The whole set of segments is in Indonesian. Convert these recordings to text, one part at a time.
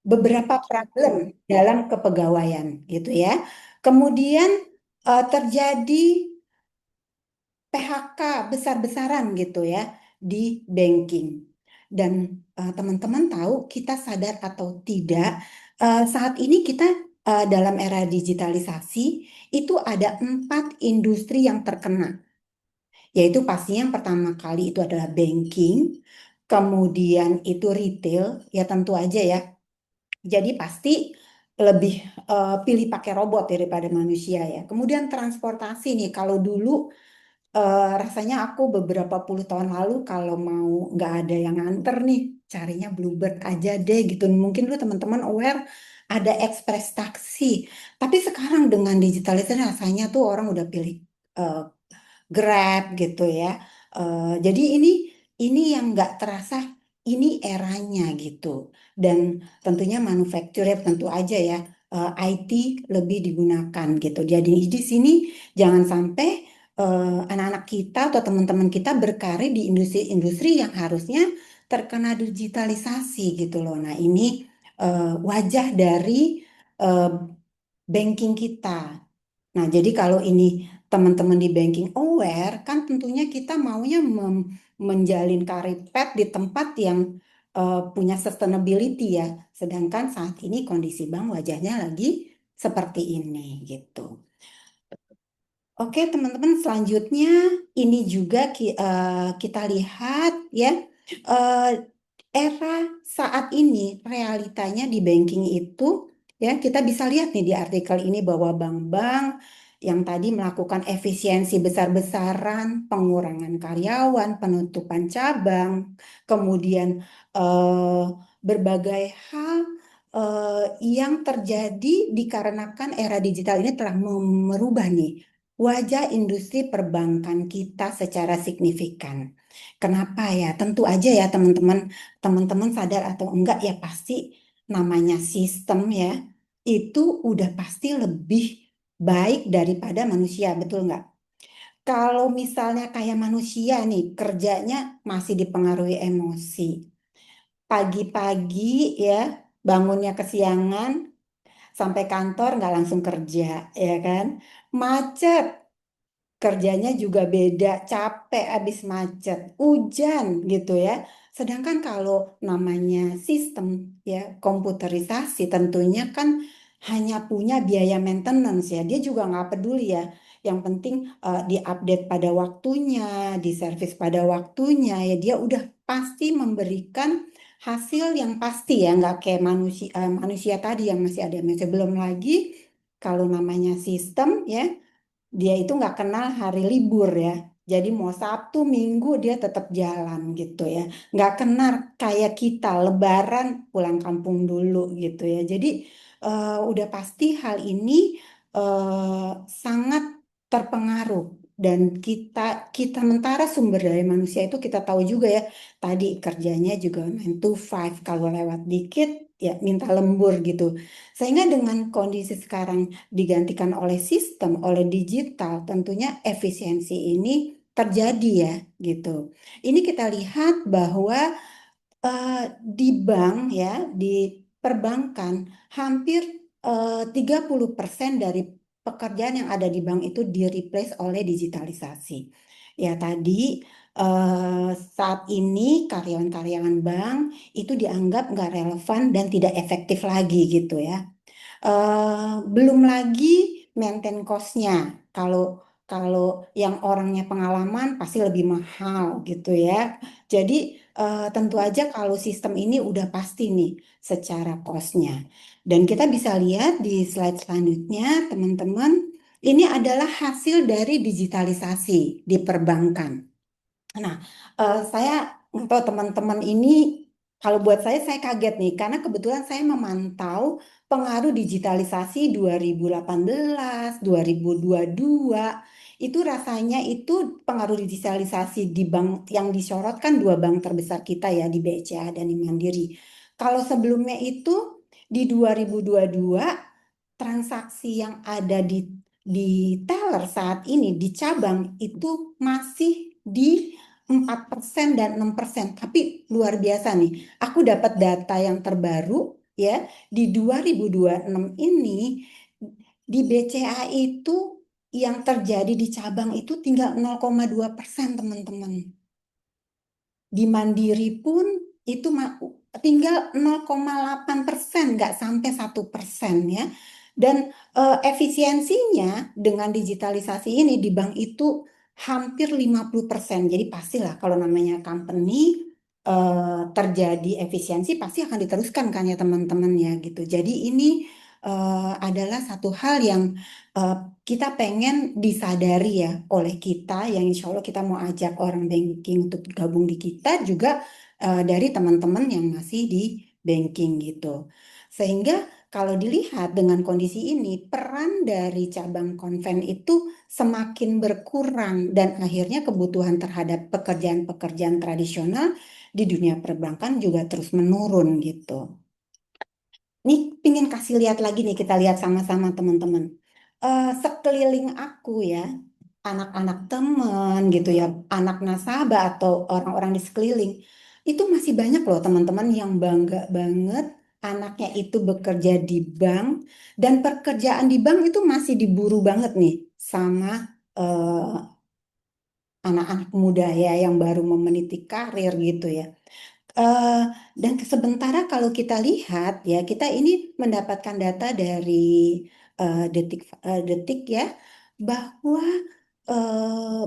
beberapa problem dalam kepegawaian gitu ya. Kemudian terjadi PHK besar-besaran gitu ya di banking. Dan teman-teman tahu kita sadar atau tidak, saat ini kita dalam era digitalisasi itu ada 4 industri yang terkena, yaitu pastinya yang pertama kali itu adalah banking, kemudian itu retail, ya tentu aja ya. Jadi pasti lebih pilih pakai robot daripada manusia ya. Kemudian transportasi nih, kalau dulu rasanya aku beberapa puluh tahun lalu kalau mau nggak ada yang nganter nih, carinya Bluebird aja deh gitu. Mungkin lu teman-teman aware ada ekspres taksi. Tapi sekarang dengan digitalisasi rasanya tuh orang udah pilih eh, Grab gitu ya. Jadi ini yang nggak terasa, ini eranya gitu. Dan tentunya manufaktur ya tentu aja ya, IT lebih digunakan gitu. Jadi di sini jangan sampai anak-anak kita atau teman-teman kita berkarir di industri-industri yang harusnya terkena digitalisasi gitu loh. Nah, ini wajah dari eh, banking kita. Nah, jadi kalau ini teman-teman di banking aware, kan tentunya kita maunya menjalin karir pet di tempat yang punya sustainability ya. Sedangkan saat ini kondisi bank wajahnya lagi seperti ini gitu. Oke, teman-teman, selanjutnya ini juga kita lihat ya, eh, era saat ini realitanya di banking itu ya kita bisa lihat nih di artikel ini bahwa bank-bank yang tadi melakukan efisiensi besar-besaran, pengurangan karyawan, penutupan cabang, kemudian eh, berbagai hal yang terjadi dikarenakan era digital ini telah merubah nih wajah industri perbankan kita secara signifikan. Kenapa ya? Tentu aja ya teman-teman, teman-teman sadar atau enggak ya pasti namanya sistem ya, itu udah pasti lebih baik daripada manusia, betul nggak? Kalau misalnya kayak manusia nih, kerjanya masih dipengaruhi emosi. Pagi-pagi ya, bangunnya kesiangan, sampai kantor nggak langsung kerja, ya kan? Macet, kerjanya juga beda, capek abis macet, hujan gitu ya. Sedangkan kalau namanya sistem ya komputerisasi tentunya kan hanya punya biaya maintenance ya. Dia juga nggak peduli ya. Yang penting diupdate pada waktunya, diservis pada waktunya ya. Dia udah pasti memberikan hasil yang pasti ya, nggak kayak manusia tadi yang masih ada. Masih belum lagi kalau namanya sistem ya, dia itu nggak kenal hari libur ya. Jadi mau Sabtu, Minggu dia tetap jalan gitu ya. Nggak kenal kayak kita Lebaran pulang kampung dulu gitu ya. Jadi udah pasti hal ini sangat terpengaruh. Dan kita mentara sumber daya manusia itu kita tahu juga ya. Tadi kerjanya juga 9 to 5, kalau lewat dikit ya minta lembur gitu. Sehingga dengan kondisi sekarang digantikan oleh sistem, oleh digital, tentunya efisiensi ini terjadi ya gitu. Ini kita lihat bahwa di bank ya, di perbankan hampir 30% dari pekerjaan yang ada di bank itu di-replace oleh digitalisasi. Ya tadi saat ini karyawan-karyawan bank itu dianggap nggak relevan dan tidak efektif lagi gitu ya. Belum lagi maintain cost-nya. Kalau kalau yang orangnya pengalaman pasti lebih mahal gitu ya. Jadi tentu aja kalau sistem ini udah pasti nih secara cost-nya. Dan kita bisa lihat di slide selanjutnya, teman-teman, ini adalah hasil dari digitalisasi di perbankan. Nah, saya nggak tahu teman-teman ini, kalau buat saya kaget nih, karena kebetulan saya memantau pengaruh digitalisasi 2018, 2022, itu rasanya itu pengaruh digitalisasi di bank yang disorotkan dua bank terbesar kita ya, di BCA dan di Mandiri. Kalau sebelumnya itu di 2022, transaksi yang ada di teller saat ini di cabang itu masih di 4% dan 6%. Tapi luar biasa nih. Aku dapat data yang terbaru. ya di 2026 ini di BCA itu yang terjadi di cabang itu tinggal 0,2% teman-teman. Di Mandiri pun itu tinggal 0,8%, nggak sampai 1% ya. Dan efisiensinya dengan digitalisasi ini di bank itu hampir 50%. Jadi pastilah kalau namanya company terjadi efisiensi pasti akan diteruskan kan ya teman-teman ya gitu. Jadi ini adalah satu hal yang eh, kita pengen disadari ya oleh kita yang insya Allah kita mau ajak orang banking untuk gabung di kita juga dari teman-teman yang masih di banking gitu. Sehingga kalau dilihat dengan kondisi ini, peran dari cabang konven itu semakin berkurang dan akhirnya kebutuhan terhadap pekerjaan-pekerjaan tradisional di dunia perbankan juga terus menurun gitu. Nih, pingin kasih lihat lagi nih, kita lihat sama-sama teman-teman. Sekeliling aku ya, anak-anak teman gitu ya, anak nasabah atau orang-orang di sekeliling, itu masih banyak loh teman-teman yang bangga banget anaknya itu bekerja di bank dan pekerjaan di bank itu masih diburu banget nih sama anak-anak muda ya yang baru meniti karir gitu ya. Eh, dan sementara kalau kita lihat ya, kita ini mendapatkan data dari detik ya, bahwa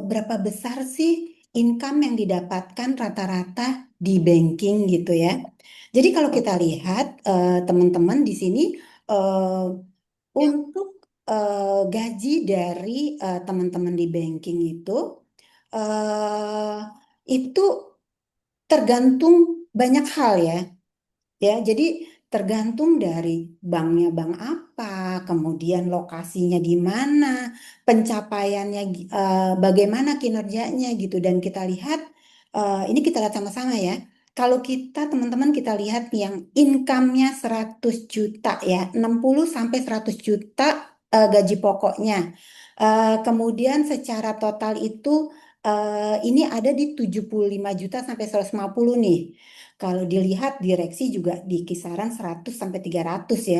berapa besar sih income yang didapatkan rata-rata di banking gitu ya. Jadi kalau kita lihat teman-teman di sini eh, untuk gaji dari teman-teman di banking eh, itu tergantung banyak hal ya. Ya, jadi tergantung dari banknya bank apa, kemudian lokasinya di mana, pencapaiannya bagaimana kinerjanya gitu. Dan kita lihat, ini kita lihat sama-sama ya. Kalau kita teman-teman kita lihat yang income-nya 100 juta ya, 60 sampai 100 juta gaji pokoknya. Kemudian secara total itu ini ada di 75 juta sampai 150 nih. Kalau dilihat direksi juga di kisaran 100 sampai 300 ya.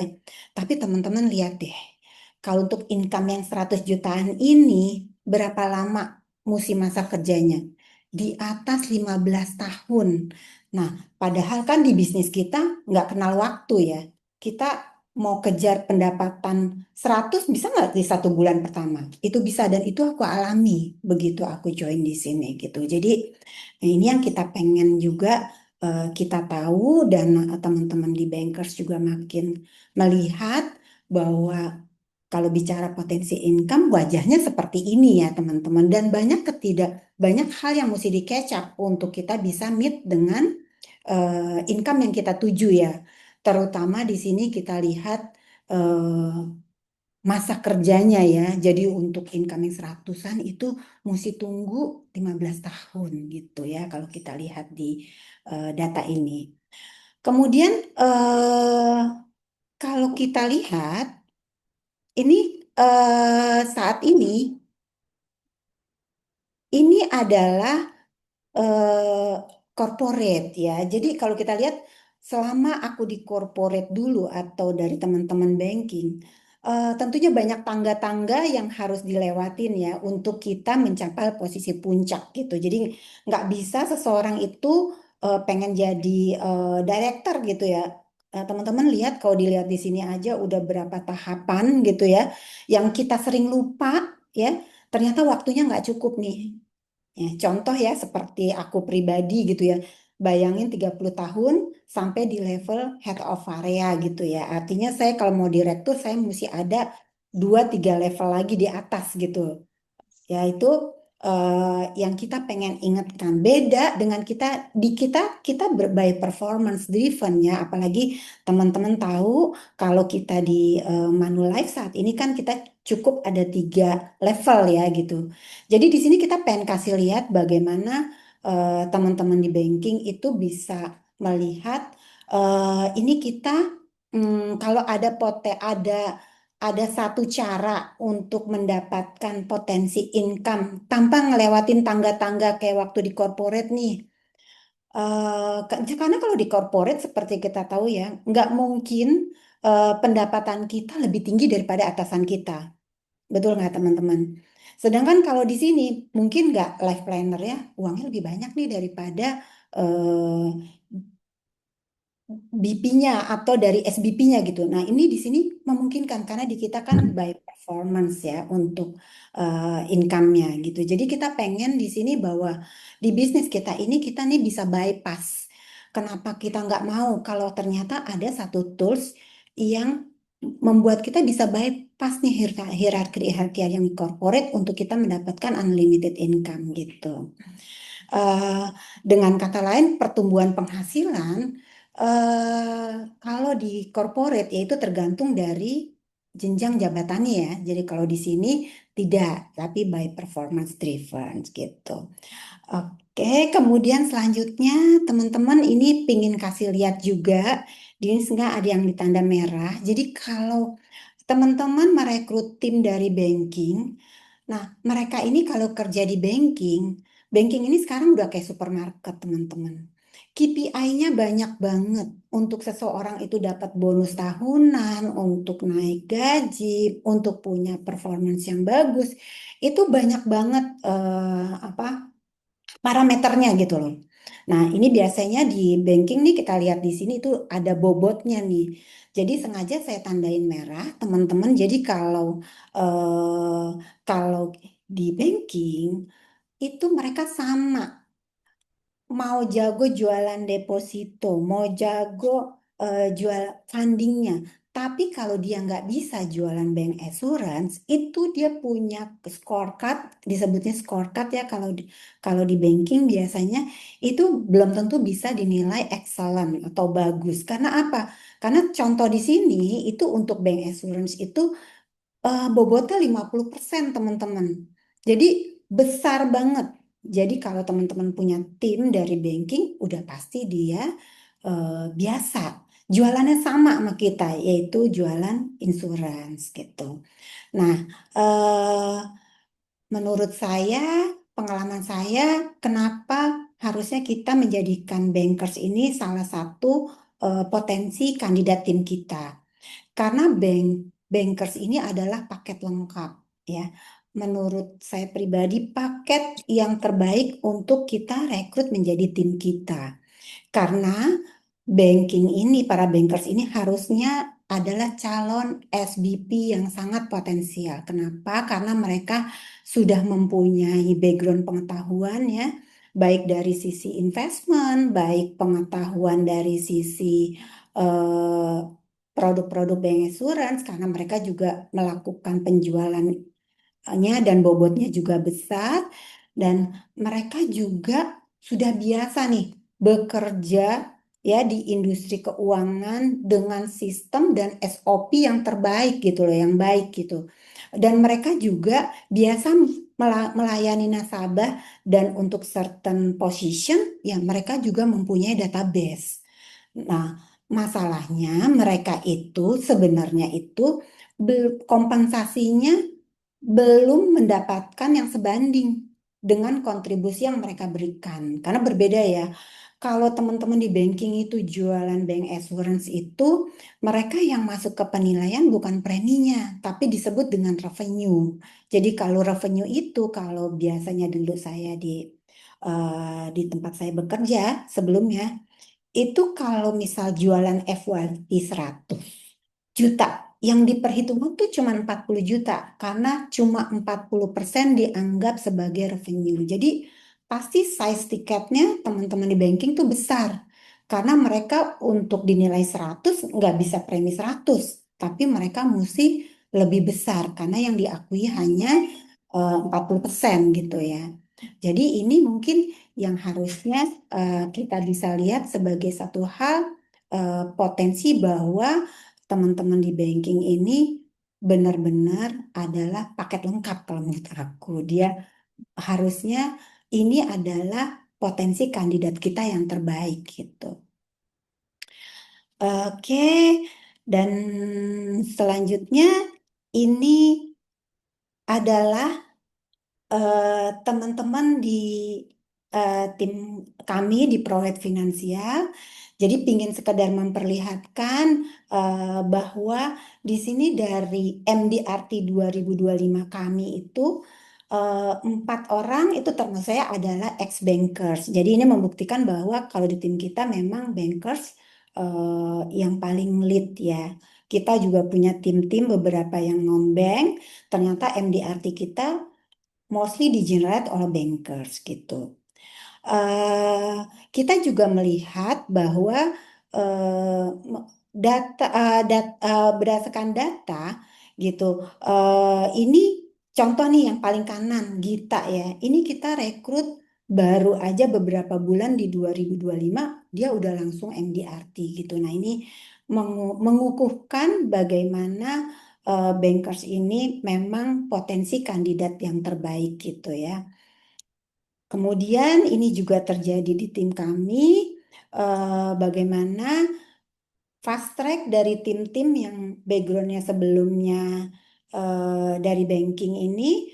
Tapi teman-teman lihat deh, kalau untuk income yang 100 jutaan ini berapa lama mesti masa kerjanya? Di atas 15 tahun. Nah, padahal kan di bisnis kita nggak kenal waktu ya. Kita mau kejar pendapatan 100 bisa nggak di 1 bulan pertama? Itu bisa dan itu aku alami begitu aku join di sini gitu. Jadi ini yang kita pengen juga kita tahu dan teman-teman di bankers juga makin melihat bahwa kalau bicara potensi income wajahnya seperti ini ya teman-teman dan banyak hal yang mesti di catch up untuk kita bisa meet dengan income yang kita tuju ya. Terutama di sini kita lihat masa kerjanya ya. Jadi untuk income yang seratusan itu mesti tunggu 15 tahun gitu ya kalau kita lihat di data ini. Kemudian kalau kita lihat ini saat ini adalah corporate ya. Jadi kalau kita lihat selama aku di corporate dulu atau dari teman-teman banking, tentunya banyak tangga-tangga yang harus dilewatin ya untuk kita mencapai posisi puncak gitu. Jadi nggak bisa seseorang itu pengen jadi director gitu ya. Teman-teman lihat kalau dilihat di sini aja udah berapa tahapan gitu ya, yang kita sering lupa ya. Ternyata waktunya nggak cukup nih. Ya, contoh ya seperti aku pribadi gitu ya. Bayangin 30 tahun sampai di level head of area gitu ya. Artinya saya kalau mau direktur saya mesti ada 2 3 level lagi di atas gitu. Yaitu yang kita pengen ingatkan beda dengan kita by performance driven ya apalagi teman-teman tahu kalau kita di Manulife saat ini kan kita cukup ada 3 level ya gitu jadi di sini kita pengen kasih lihat bagaimana teman-teman di banking itu bisa melihat ini kita kalau ada satu cara untuk mendapatkan potensi income tanpa ngelewatin tangga-tangga kayak waktu di corporate nih. Karena kalau di corporate seperti kita tahu ya, nggak mungkin pendapatan kita lebih tinggi daripada atasan kita. Betul nggak teman-teman? Sedangkan kalau di sini mungkin nggak life planner ya, uangnya lebih banyak nih daripada eh, BP-nya atau dari SBP-nya gitu. Nah, ini di sini memungkinkan karena di kita kan by performance ya untuk income-nya gitu. Jadi kita pengen di sini bahwa di bisnis kita ini kita nih bisa bypass. Kenapa kita nggak mau kalau ternyata ada satu tools yang membuat kita bisa bypass nih hierarki-hierarki yang corporate untuk kita mendapatkan unlimited income gitu. Eh, dengan kata lain, pertumbuhan penghasilan kalau di corporate yaitu tergantung dari jenjang jabatannya ya. Jadi kalau di sini tidak, tapi by performance driven gitu. Oke, kemudian selanjutnya teman-teman ini pingin kasih lihat juga, di sini nggak ada yang ditanda merah. Jadi kalau teman-teman merekrut tim dari banking, nah, mereka ini kalau kerja di banking, banking ini sekarang udah kayak supermarket, teman-teman. KPI-nya banyak banget untuk seseorang itu dapat bonus tahunan, untuk naik gaji, untuk punya performance yang bagus. Itu banyak banget apa parameternya gitu loh. Nah, ini biasanya di banking nih kita lihat di sini itu ada bobotnya nih. Jadi sengaja saya tandain merah, teman-teman. Jadi kalau di banking itu mereka sama mau jago jualan deposito, mau jago jual fundingnya. Tapi kalau dia nggak bisa jualan bank assurance, itu dia punya scorecard, disebutnya scorecard ya kalau di banking biasanya itu belum tentu bisa dinilai excellent atau bagus. Karena apa? Karena contoh di sini itu untuk bank assurance itu bobotnya 50% teman-teman. Jadi besar banget. Jadi kalau teman-teman punya tim dari banking, udah pasti dia biasa. Jualannya sama sama kita, yaitu jualan insurance gitu. Nah, eh, menurut saya, pengalaman saya, kenapa harusnya kita menjadikan bankers ini salah satu potensi kandidat tim kita. Karena bankers ini adalah paket lengkap ya. Menurut saya pribadi paket yang terbaik untuk kita rekrut menjadi tim kita. Karena banking ini, para bankers ini harusnya adalah calon SBP yang sangat potensial. Kenapa? Karena mereka sudah mempunyai background pengetahuan ya, baik dari sisi investment, baik pengetahuan dari sisi eh, produk-produk bank insurance, karena mereka juga melakukan penjualan dan bobotnya juga besar dan mereka juga sudah biasa nih bekerja ya di industri keuangan dengan sistem dan SOP yang terbaik gitu loh, yang baik gitu. Dan mereka juga biasa melayani nasabah dan untuk certain position ya mereka juga mempunyai database. Nah, masalahnya mereka itu sebenarnya itu kompensasinya belum mendapatkan yang sebanding dengan kontribusi yang mereka berikan. Karena berbeda ya. Kalau teman-teman di banking itu jualan bank assurance itu, mereka yang masuk ke penilaian bukan preminya, tapi disebut dengan revenue. Jadi kalau revenue itu, kalau biasanya dulu saya di tempat saya bekerja sebelumnya, itu kalau misal jualan FYP 100 juta. Yang diperhitungkan tuh cuma 40 juta karena cuma 40% dianggap sebagai revenue. Jadi pasti size tiketnya teman-teman di banking tuh besar. Karena mereka untuk dinilai 100 nggak bisa premi 100, tapi mereka mesti lebih besar karena yang diakui hanya 40% gitu ya. Jadi ini mungkin yang harusnya kita bisa lihat sebagai satu hal potensi bahwa teman-teman di banking ini benar-benar adalah paket lengkap kalau menurut aku. Dia harusnya ini adalah potensi kandidat kita yang terbaik gitu. Oke, dan selanjutnya ini adalah teman-teman di tim kami di Prolet Finansial. Jadi pingin sekedar memperlihatkan bahwa di sini dari MDRT 2025 kami itu 4 orang itu termasuk saya adalah ex-bankers. Jadi ini membuktikan bahwa kalau di tim kita memang bankers yang paling lead ya. Kita juga punya tim-tim beberapa yang non-bank. Ternyata MDRT kita mostly di-generate oleh bankers gitu. eh, Kita juga melihat bahwa eh, berdasarkan data gitu, ini contoh nih yang paling kanan Gita ya, ini kita rekrut baru aja beberapa bulan di 2025 dia udah langsung MDRT gitu. Nah ini mengukuhkan bagaimana bankers ini memang potensi kandidat yang terbaik gitu ya. Kemudian ini juga terjadi di tim kami, bagaimana fast track dari tim-tim yang backgroundnya sebelumnya dari banking ini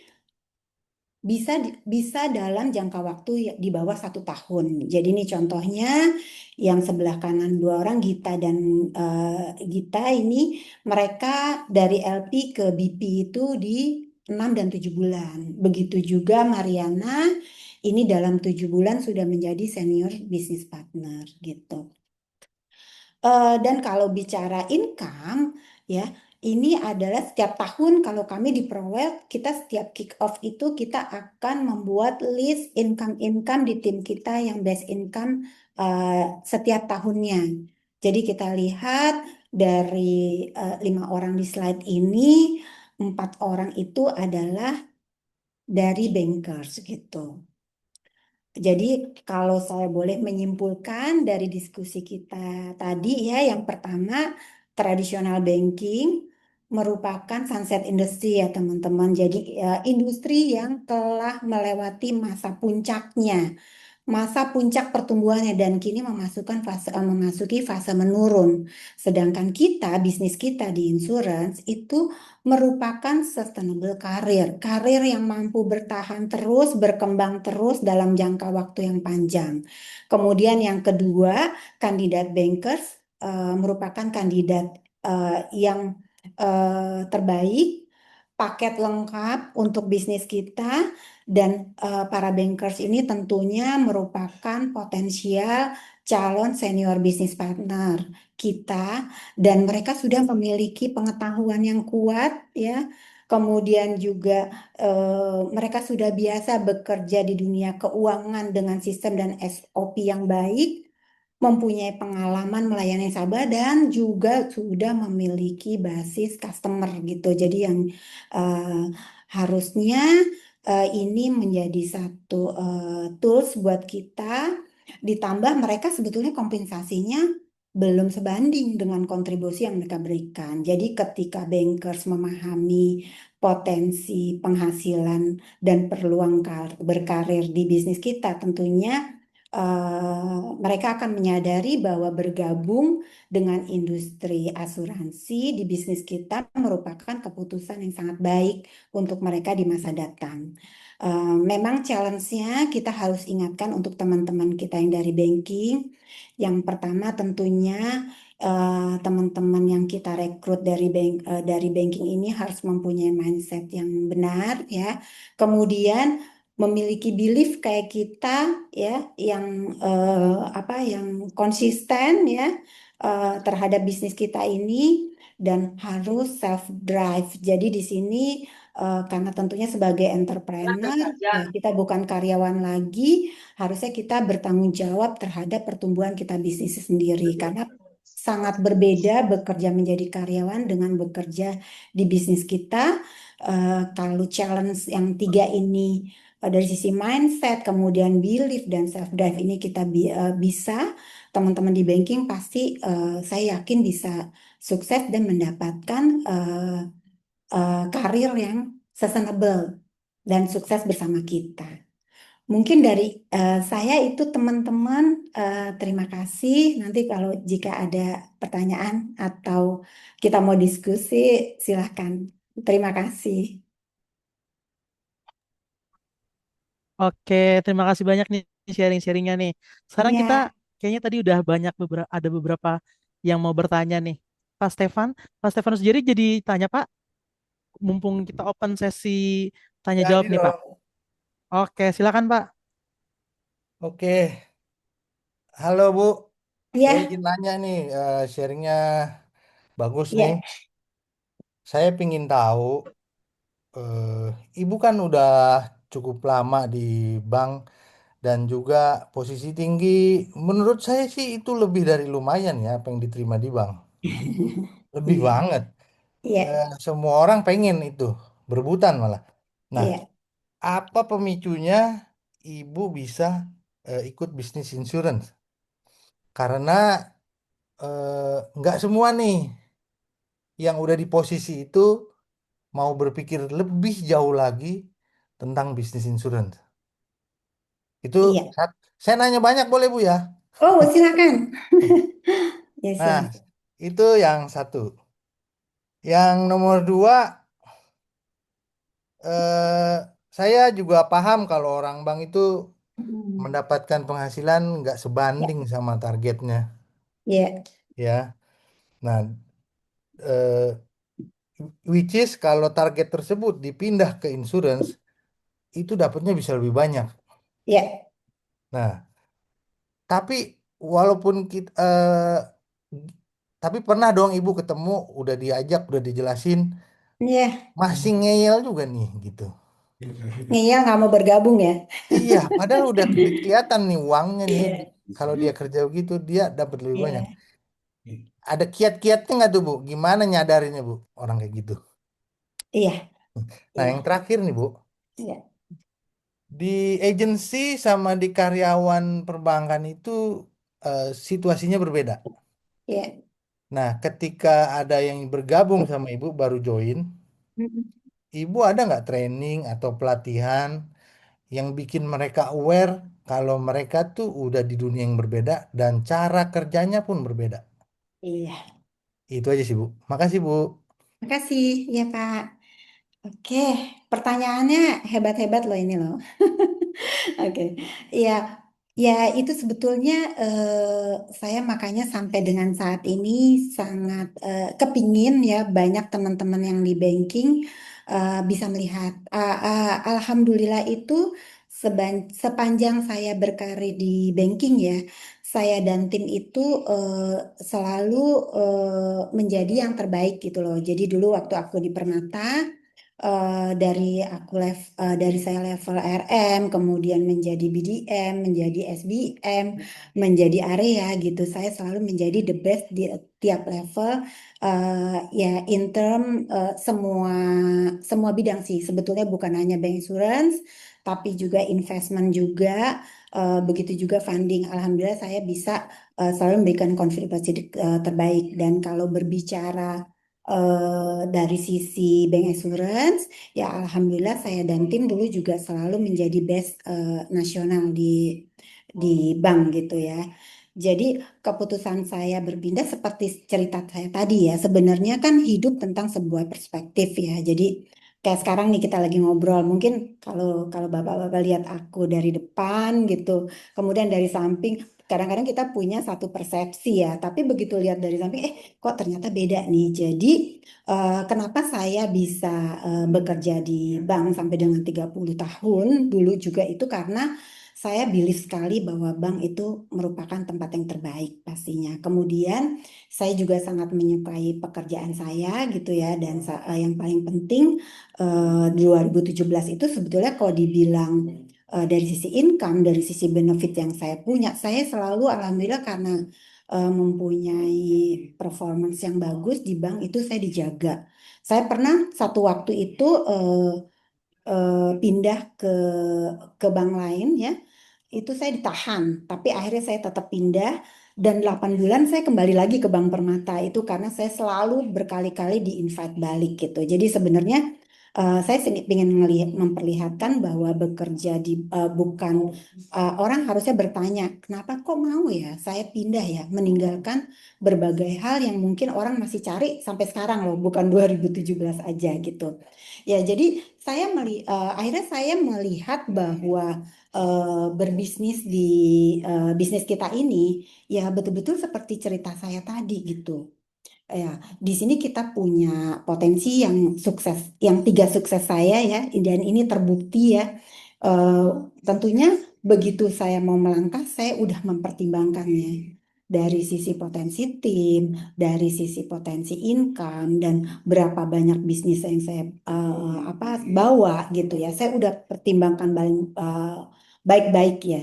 bisa dalam jangka waktu di bawah 1 tahun. Jadi ini contohnya yang sebelah kanan 2 orang Gita dan Gita ini mereka dari LP ke BP itu di 6 dan 7 bulan. Begitu juga Mariana ini dalam 7 bulan sudah menjadi senior business partner gitu. Dan kalau bicara income, ya, ini adalah setiap tahun kalau kami di Prowell, kita setiap kick off itu kita akan membuat list income-income di tim kita yang best income setiap tahunnya. Jadi kita lihat dari 5 orang di slide ini, 4 orang itu adalah dari bankers gitu. Jadi kalau saya boleh menyimpulkan dari diskusi kita tadi ya, yang pertama tradisional banking merupakan sunset industry ya teman-teman. Jadi industri yang telah melewati masa puncaknya, masa puncak pertumbuhannya dan kini memasuki fase menurun. Sedangkan kita, bisnis kita di insurance itu merupakan sustainable karir, karir yang mampu bertahan terus, berkembang terus dalam jangka waktu yang panjang. Kemudian yang kedua, kandidat bankers merupakan kandidat yang terbaik, paket lengkap untuk bisnis kita dan para bankers ini tentunya merupakan potensial calon senior business partner kita dan mereka sudah memiliki pengetahuan yang kuat ya. Kemudian juga mereka sudah biasa bekerja di dunia keuangan dengan sistem dan SOP yang baik, mempunyai pengalaman melayani nasabah dan juga sudah memiliki basis customer gitu. Jadi yang eh, harusnya ini menjadi satu tools buat kita. Ditambah mereka sebetulnya kompensasinya belum sebanding dengan kontribusi yang mereka berikan. Jadi ketika bankers memahami potensi penghasilan dan peluang berkarir di bisnis kita, tentunya mereka akan menyadari bahwa bergabung dengan industri asuransi di bisnis kita merupakan keputusan yang sangat baik untuk mereka di masa datang. Memang challenge-nya kita harus ingatkan untuk teman-teman kita yang dari banking. Yang pertama tentunya teman-teman yang kita rekrut dari banking ini harus mempunyai mindset yang benar ya. Kemudian memiliki belief kayak kita ya yang yang konsisten ya terhadap bisnis kita ini dan harus self drive. Jadi di sini karena tentunya sebagai entrepreneur ya kita bukan karyawan lagi, harusnya kita bertanggung jawab terhadap pertumbuhan kita bisnis sendiri karena sangat berbeda bekerja menjadi karyawan dengan bekerja di bisnis kita. Kalau challenge yang 3 ini dari sisi mindset, kemudian belief dan self drive ini kita bisa, teman-teman di banking pasti saya yakin bisa sukses dan mendapatkan karir yang sustainable dan sukses bersama kita. Mungkin dari saya itu teman-teman, terima kasih. Nanti kalau jika ada pertanyaan atau kita mau diskusi, silahkan. Terima kasih. Oke, terima kasih banyak nih sharing-sharingnya nih. Sekarang kita Iya, kayaknya tadi udah banyak ada beberapa yang mau bertanya nih. Pak Stefan, Pak Stefan sendiri jadi tanya Pak, mumpung kita open sesi tanya jawab Jadi nih Pak. dong. Oke, silakan Pak. Oke, halo Bu. Saya iya, izin nanya nih, sharingnya bagus iya. nih. Saya ingin tahu, eh, Ibu kan udah cukup lama di bank dan juga posisi tinggi. Menurut saya sih itu lebih dari lumayan ya apa yang diterima di bank. Lebih banget. Iya, Semua orang pengen itu, berebutan malah. Nah, iya, apa pemicunya Ibu bisa ikut bisnis insurance? Karena nggak semua nih yang udah di posisi itu mau berpikir lebih jauh lagi tentang bisnis insurance. Itu iya. saya nanya banyak boleh Bu ya? Oh, silakan. Ya, Nah, silakan. itu yang satu. Yang nomor dua, eh, saya juga paham kalau orang bank itu Hmm. mendapatkan penghasilan nggak Ya, sebanding sama targetnya, ya, ya. Nah, eh, which is kalau target tersebut dipindah ke insurance, itu dapatnya bisa lebih banyak. ya, Nah, tapi walaupun kita, tapi pernah dong ibu ketemu, udah diajak, udah dijelasin, ya. masih ngeyel juga nih gitu. Ngeyel nggak mau bergabung ya? Iya, padahal udah kelihatan nih uangnya nih, kalau dia kerja begitu dia dapat lebih banyak. Iya, Ada kiat-kiatnya nggak tuh Bu? Gimana nyadarinnya Bu? Orang kayak gitu. iya, Nah, iya, yang terakhir nih Bu, iya, di agensi sama di karyawan perbankan itu situasinya berbeda. iya. Nah, ketika ada yang bergabung sama ibu baru join, Mm-mm. ibu ada nggak training atau pelatihan yang bikin mereka aware kalau mereka tuh udah di dunia yang berbeda dan cara kerjanya pun berbeda. Iya. Itu aja sih Bu. Makasih Bu. Makasih, ya Pak. Oke, pertanyaannya hebat-hebat loh ini loh. Oke, ya, ya itu sebetulnya saya makanya sampai dengan saat ini sangat kepingin ya banyak teman-teman yang di banking bisa melihat. Alhamdulillah itu sepanjang saya berkarir di banking ya, saya dan tim itu selalu menjadi yang terbaik gitu loh. Jadi dulu waktu aku di Permata dari saya level RM kemudian menjadi BDM menjadi SBM menjadi area gitu saya selalu menjadi the best di tiap level ya in term semua semua bidang sih sebetulnya bukan hanya bank insurance tapi juga investment juga begitu juga funding alhamdulillah saya bisa selalu memberikan kontribusi terbaik dan kalau berbicara dari sisi bank insurance, ya alhamdulillah saya dan tim dulu juga selalu menjadi best nasional di bank gitu ya. Jadi keputusan saya berpindah seperti cerita saya tadi ya, sebenarnya kan hidup tentang sebuah perspektif ya. Jadi kayak sekarang nih kita lagi ngobrol, mungkin kalau kalau bapak-bapak lihat aku dari depan gitu, kemudian dari samping, kadang-kadang kita punya satu persepsi ya, tapi begitu lihat dari samping, kok ternyata beda nih. Jadi kenapa saya bisa bekerja di bank sampai dengan 30 tahun dulu juga itu karena saya believe sekali bahwa bank itu merupakan tempat yang terbaik pastinya. Kemudian saya juga sangat menyukai pekerjaan saya gitu ya dan yang paling penting 2017 itu sebetulnya kalau dibilang dari sisi income, dari sisi benefit yang saya punya, saya selalu alhamdulillah karena mempunyai performance yang bagus di bank itu saya dijaga. Saya pernah satu waktu itu pindah ke bank lain ya, itu saya ditahan, tapi akhirnya saya tetap pindah dan 8 bulan saya kembali lagi ke Bank Permata itu karena saya selalu berkali-kali di invite balik gitu. Jadi sebenarnya Saya ingin memperlihatkan bahwa bekerja di bukan orang harusnya bertanya, kenapa kok mau ya saya pindah ya, meninggalkan berbagai hal yang mungkin orang masih cari sampai sekarang loh, bukan 2017 aja gitu. Ya, jadi akhirnya saya melihat bahwa berbisnis di bisnis kita ini ya betul-betul seperti cerita saya tadi gitu. Ya, di sini kita punya potensi yang sukses, yang tiga sukses saya ya, dan ini terbukti ya. Eh, Tentunya begitu saya mau melangkah, saya udah mempertimbangkannya dari sisi potensi tim, dari sisi potensi income, dan berapa banyak bisnis yang saya bawa gitu ya. Saya udah pertimbangkan baik-baik ya.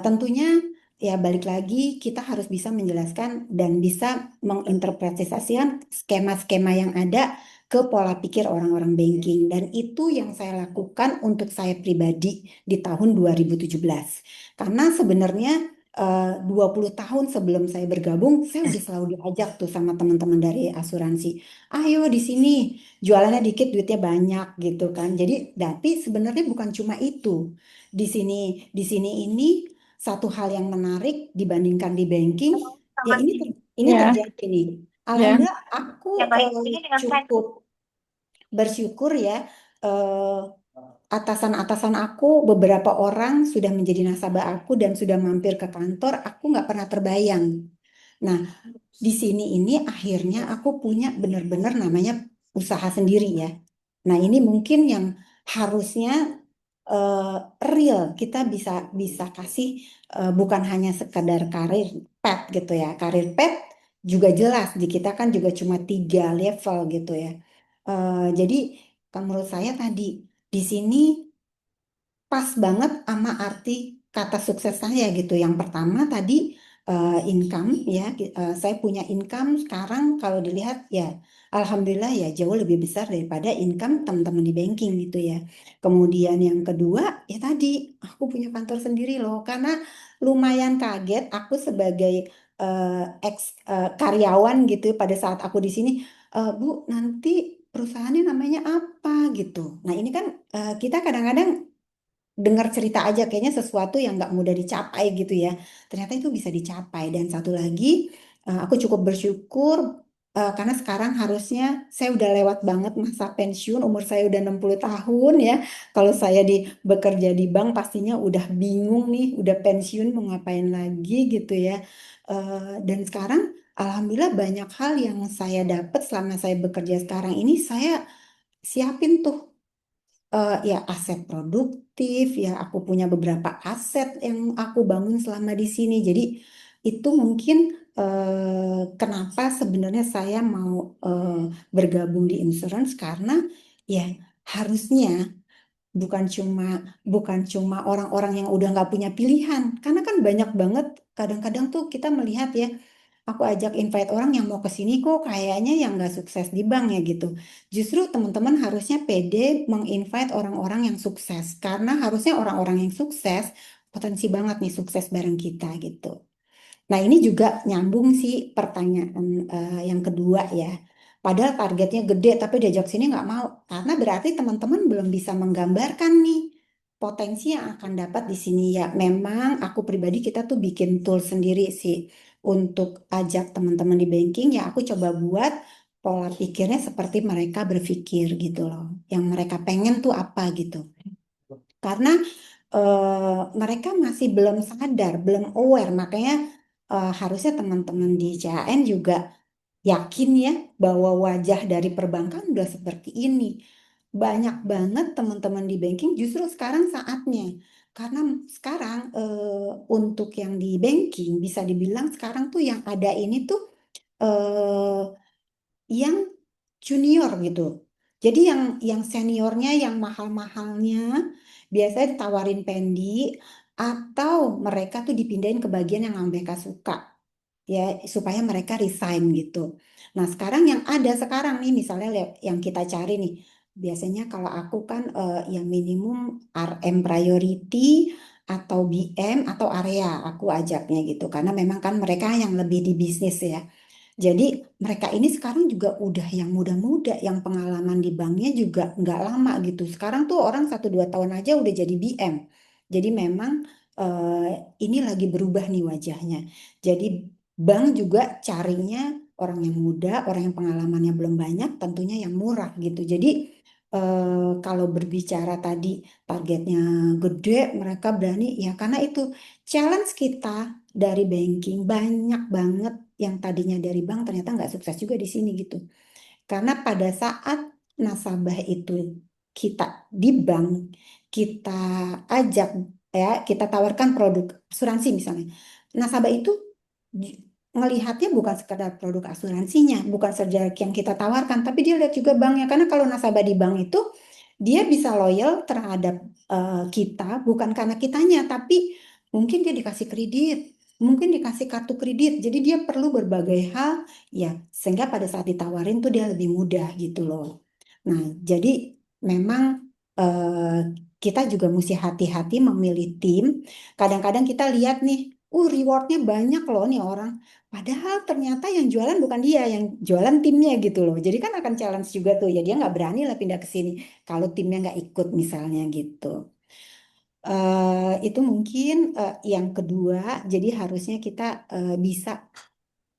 Tentunya ya balik lagi kita harus bisa menjelaskan dan bisa menginterpretasikan skema-skema yang ada ke pola pikir orang-orang banking dan itu yang saya lakukan untuk saya pribadi di tahun 2017. Karena sebenarnya 20 tahun sebelum saya bergabung, saya udah selalu diajak tuh sama teman-teman dari asuransi. Ayo di sini, jualannya dikit, duitnya banyak gitu kan. Jadi, tapi sebenarnya bukan cuma itu. Di sini ini satu hal yang menarik dibandingkan di banking, ya ini Ya, terjadi nih. ya. Alhamdulillah aku cukup bersyukur ya eh, atasan-atasan aku beberapa orang sudah menjadi nasabah aku dan sudah mampir ke kantor, aku nggak pernah terbayang. Nah, di sini ini akhirnya aku punya benar-benar namanya usaha sendiri ya. Nah, ini mungkin yang harusnya eh, real kita bisa bisa kasih bukan hanya sekadar karir pet gitu ya. Karir pet juga jelas di kita kan juga cuma 3 level gitu ya. Jadi kalau menurut saya tadi di sini pas banget sama arti kata sukses saya gitu. Yang pertama tadi income ya, saya punya income sekarang kalau dilihat ya, alhamdulillah ya jauh lebih besar daripada income teman-teman di banking gitu ya. Kemudian yang kedua ya tadi aku punya kantor sendiri loh, karena lumayan kaget aku sebagai ex karyawan gitu pada saat aku di sini, Bu nanti perusahaannya namanya apa gitu. Nah ini kan kita kadang-kadang dengar cerita aja kayaknya sesuatu yang nggak mudah dicapai gitu ya. Ternyata itu bisa dicapai. Dan satu lagi, aku cukup bersyukur karena sekarang harusnya saya udah lewat banget masa pensiun, umur saya udah 60 tahun ya. Kalau saya bekerja di bank pastinya udah bingung nih, udah pensiun mau ngapain lagi gitu ya. Dan sekarang alhamdulillah banyak hal yang saya dapat selama saya bekerja sekarang ini saya siapin tuh ya aset produktif ya aku punya beberapa aset yang aku bangun selama di sini jadi itu mungkin kenapa sebenarnya saya mau bergabung di insurance karena ya harusnya bukan cuma orang-orang yang udah nggak punya pilihan karena kan banyak banget kadang-kadang tuh kita melihat ya aku ajak invite orang yang mau ke sini kok kayaknya yang nggak sukses di bank ya gitu. Justru teman-teman harusnya pede menginvite orang-orang yang sukses karena harusnya orang-orang yang sukses potensi banget nih sukses bareng kita gitu. Nah ini juga nyambung sih pertanyaan yang kedua ya. Padahal targetnya gede tapi diajak sini nggak mau karena berarti teman-teman belum bisa menggambarkan nih potensi yang akan dapat di sini ya. Memang aku pribadi kita tuh bikin tool sendiri sih untuk ajak teman-teman di banking ya aku coba buat pola pikirnya seperti mereka berpikir gitu loh. Yang mereka pengen tuh apa gitu. Karena mereka masih belum sadar, belum aware. Makanya harusnya teman-teman di CAN juga yakin ya bahwa wajah dari perbankan udah seperti ini. Banyak banget teman-teman di banking justru sekarang saatnya. Karena sekarang untuk yang di banking bisa dibilang sekarang tuh yang ada ini tuh eh, yang junior gitu. Jadi yang seniornya, yang mahal-mahalnya biasanya ditawarin pendi atau mereka tuh dipindahin ke bagian yang mereka suka ya supaya mereka resign gitu. Nah, sekarang yang ada sekarang nih misalnya yang kita cari nih. Biasanya kalau aku kan yang minimum RM priority atau BM atau area aku ajaknya gitu karena memang kan mereka yang lebih di bisnis ya. Jadi mereka ini sekarang juga udah yang muda-muda, yang pengalaman di banknya juga nggak lama gitu. Sekarang tuh orang 1-2 tahun aja udah jadi BM. Jadi memang eh, ini lagi berubah nih wajahnya. Jadi bank juga carinya orang yang muda, orang yang pengalamannya belum banyak, tentunya yang murah gitu. Jadi kalau berbicara tadi targetnya gede, mereka berani ya karena itu challenge kita dari banking banyak banget yang tadinya dari bank ternyata nggak sukses juga di sini gitu. Karena pada saat nasabah itu kita di bank, kita ajak ya, kita tawarkan produk asuransi misalnya. Nasabah itu di- ngelihatnya bukan sekedar produk asuransinya, bukan saja yang kita tawarkan, tapi dia lihat juga banknya. Karena kalau nasabah di bank itu dia bisa loyal terhadap kita bukan karena kitanya, tapi mungkin dia dikasih kredit, mungkin dikasih kartu kredit. Jadi dia perlu berbagai hal ya, sehingga pada saat ditawarin tuh dia lebih mudah gitu loh. Nah, jadi memang eh, kita juga mesti hati-hati memilih tim. Kadang-kadang kita lihat nih, rewardnya banyak loh nih orang. Padahal ternyata yang jualan bukan dia, yang jualan timnya gitu loh. Jadi kan akan challenge juga tuh, ya dia nggak berani lah pindah ke sini kalau timnya nggak ikut misalnya gitu. Itu mungkin yang kedua, jadi harusnya kita bisa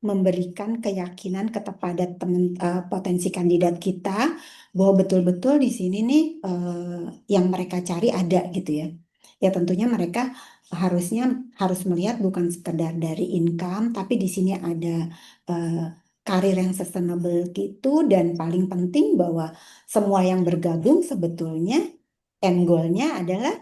memberikan keyakinan kepada potensi kandidat kita bahwa betul-betul di sini nih yang mereka cari ada gitu ya. Ya tentunya mereka harusnya harus melihat bukan sekedar dari income, tapi di sini ada eh, karir yang sustainable gitu dan paling penting bahwa semua yang bergabung sebetulnya end goal-nya adalah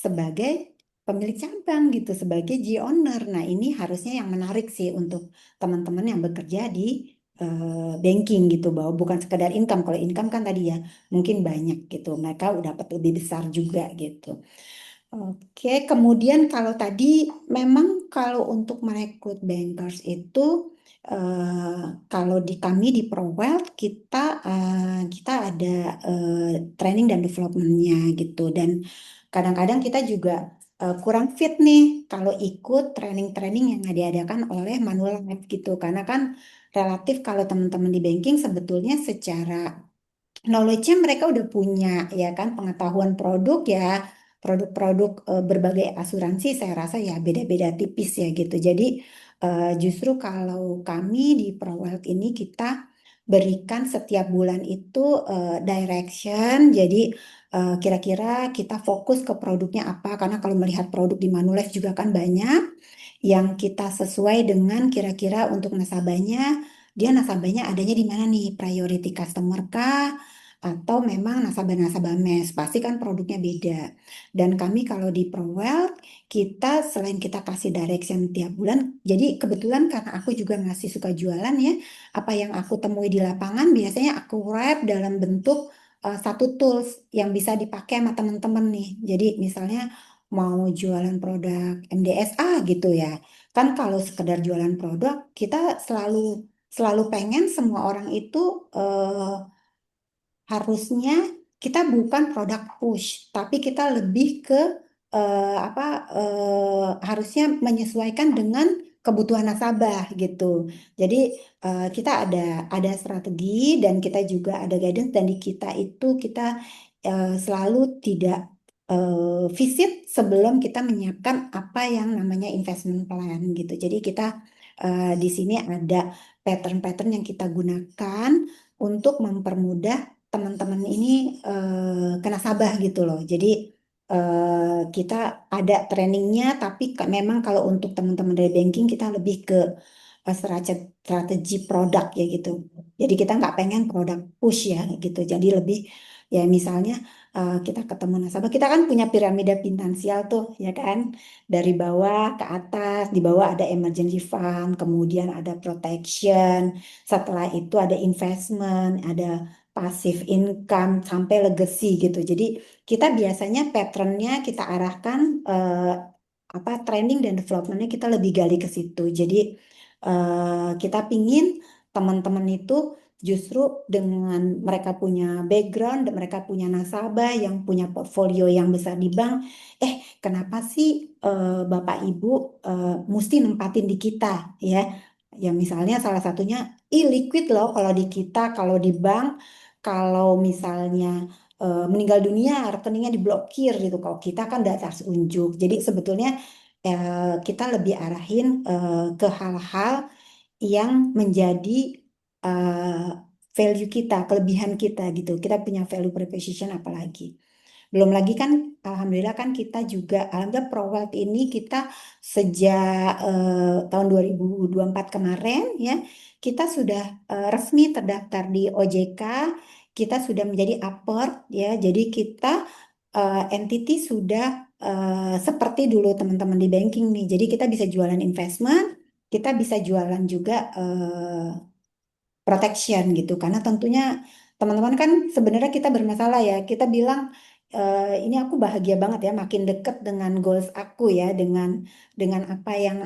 sebagai pemilik cabang gitu, sebagai G-owner. Nah, ini harusnya yang menarik sih untuk teman-teman yang bekerja di banking gitu, bahwa bukan sekedar income. Kalau income kan tadi ya mungkin banyak gitu, mereka udah dapat lebih besar juga gitu. Oke, kemudian kalau tadi memang kalau untuk merekrut bankers itu eh, kalau di kami di ProWealth kita ada training dan developmentnya gitu dan kadang-kadang kita juga kurang fit nih kalau ikut training-training yang diadakan oleh Manulife gitu karena kan relatif kalau teman-teman di banking sebetulnya secara knowledge-nya mereka udah punya ya kan pengetahuan produk ya produk-produk berbagai asuransi saya rasa ya beda-beda tipis ya gitu. Jadi justru kalau kami di ProWealth ini kita berikan setiap bulan itu direction. Jadi kira-kira kita fokus ke produknya apa karena kalau melihat produk di Manulife juga kan banyak yang kita sesuai dengan kira-kira untuk nasabahnya dia nasabahnya adanya di mana nih priority customer kah atau memang nasabah-nasabah mes pasti kan produknya beda dan kami kalau di ProWealth kita selain kita kasih direction tiap bulan jadi kebetulan karena aku juga masih suka jualan ya apa yang aku temui di lapangan biasanya aku wrap dalam bentuk satu tools yang bisa dipakai sama teman-teman nih jadi misalnya mau jualan produk MDSA gitu ya kan kalau sekedar jualan produk kita selalu selalu pengen semua orang itu eh, harusnya kita bukan produk push, tapi kita lebih ke apa harusnya menyesuaikan dengan kebutuhan nasabah gitu. Jadi kita ada strategi dan kita juga ada guidance dan di kita itu kita selalu tidak visit sebelum kita menyiapkan apa yang namanya investment plan gitu. Jadi kita di sini ada pattern-pattern yang kita gunakan untuk mempermudah teman-teman ini ke nasabah gitu loh. Jadi kita ada trainingnya, tapi memang kalau untuk teman-teman dari banking kita lebih ke strategi produk ya gitu. Jadi kita nggak pengen produk push ya gitu. Jadi lebih ya misalnya kita ketemu nasabah, kita kan punya piramida finansial tuh ya kan. Dari bawah ke atas, di bawah ada emergency fund, kemudian ada protection, setelah itu ada investment, ada passive income sampai legacy gitu. Jadi kita biasanya patternnya kita arahkan apa training dan developmentnya kita lebih gali ke situ. Jadi kita pingin teman-teman itu justru dengan mereka punya background dan mereka punya nasabah yang punya portfolio yang besar di bank, kenapa sih Bapak Ibu mesti nempatin di kita ya? Ya misalnya salah satunya e-liquid loh kalau di kita, kalau di bank, kalau misalnya meninggal dunia rekeningnya diblokir gitu. Kalau kita kan data unjuk. Jadi sebetulnya kita lebih arahin ke hal-hal yang menjadi eh, value kita, kelebihan kita gitu. Kita punya value proposition apalagi. Belum lagi kan, alhamdulillah kan kita juga, alhamdulillah ProWealth ini kita sejak tahun 2024 kemarin ya, kita sudah resmi terdaftar di OJK, kita sudah menjadi upper ya, jadi kita entity sudah seperti dulu teman-teman di banking nih, jadi kita bisa jualan investment, kita bisa jualan juga protection gitu karena tentunya teman-teman kan sebenarnya kita bermasalah ya kita bilang ini aku bahagia banget ya makin dekat dengan goals aku ya dengan apa yang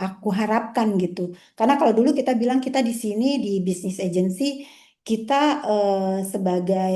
aku harapkan gitu karena kalau dulu kita bilang kita di sini di bisnis agency kita sebagai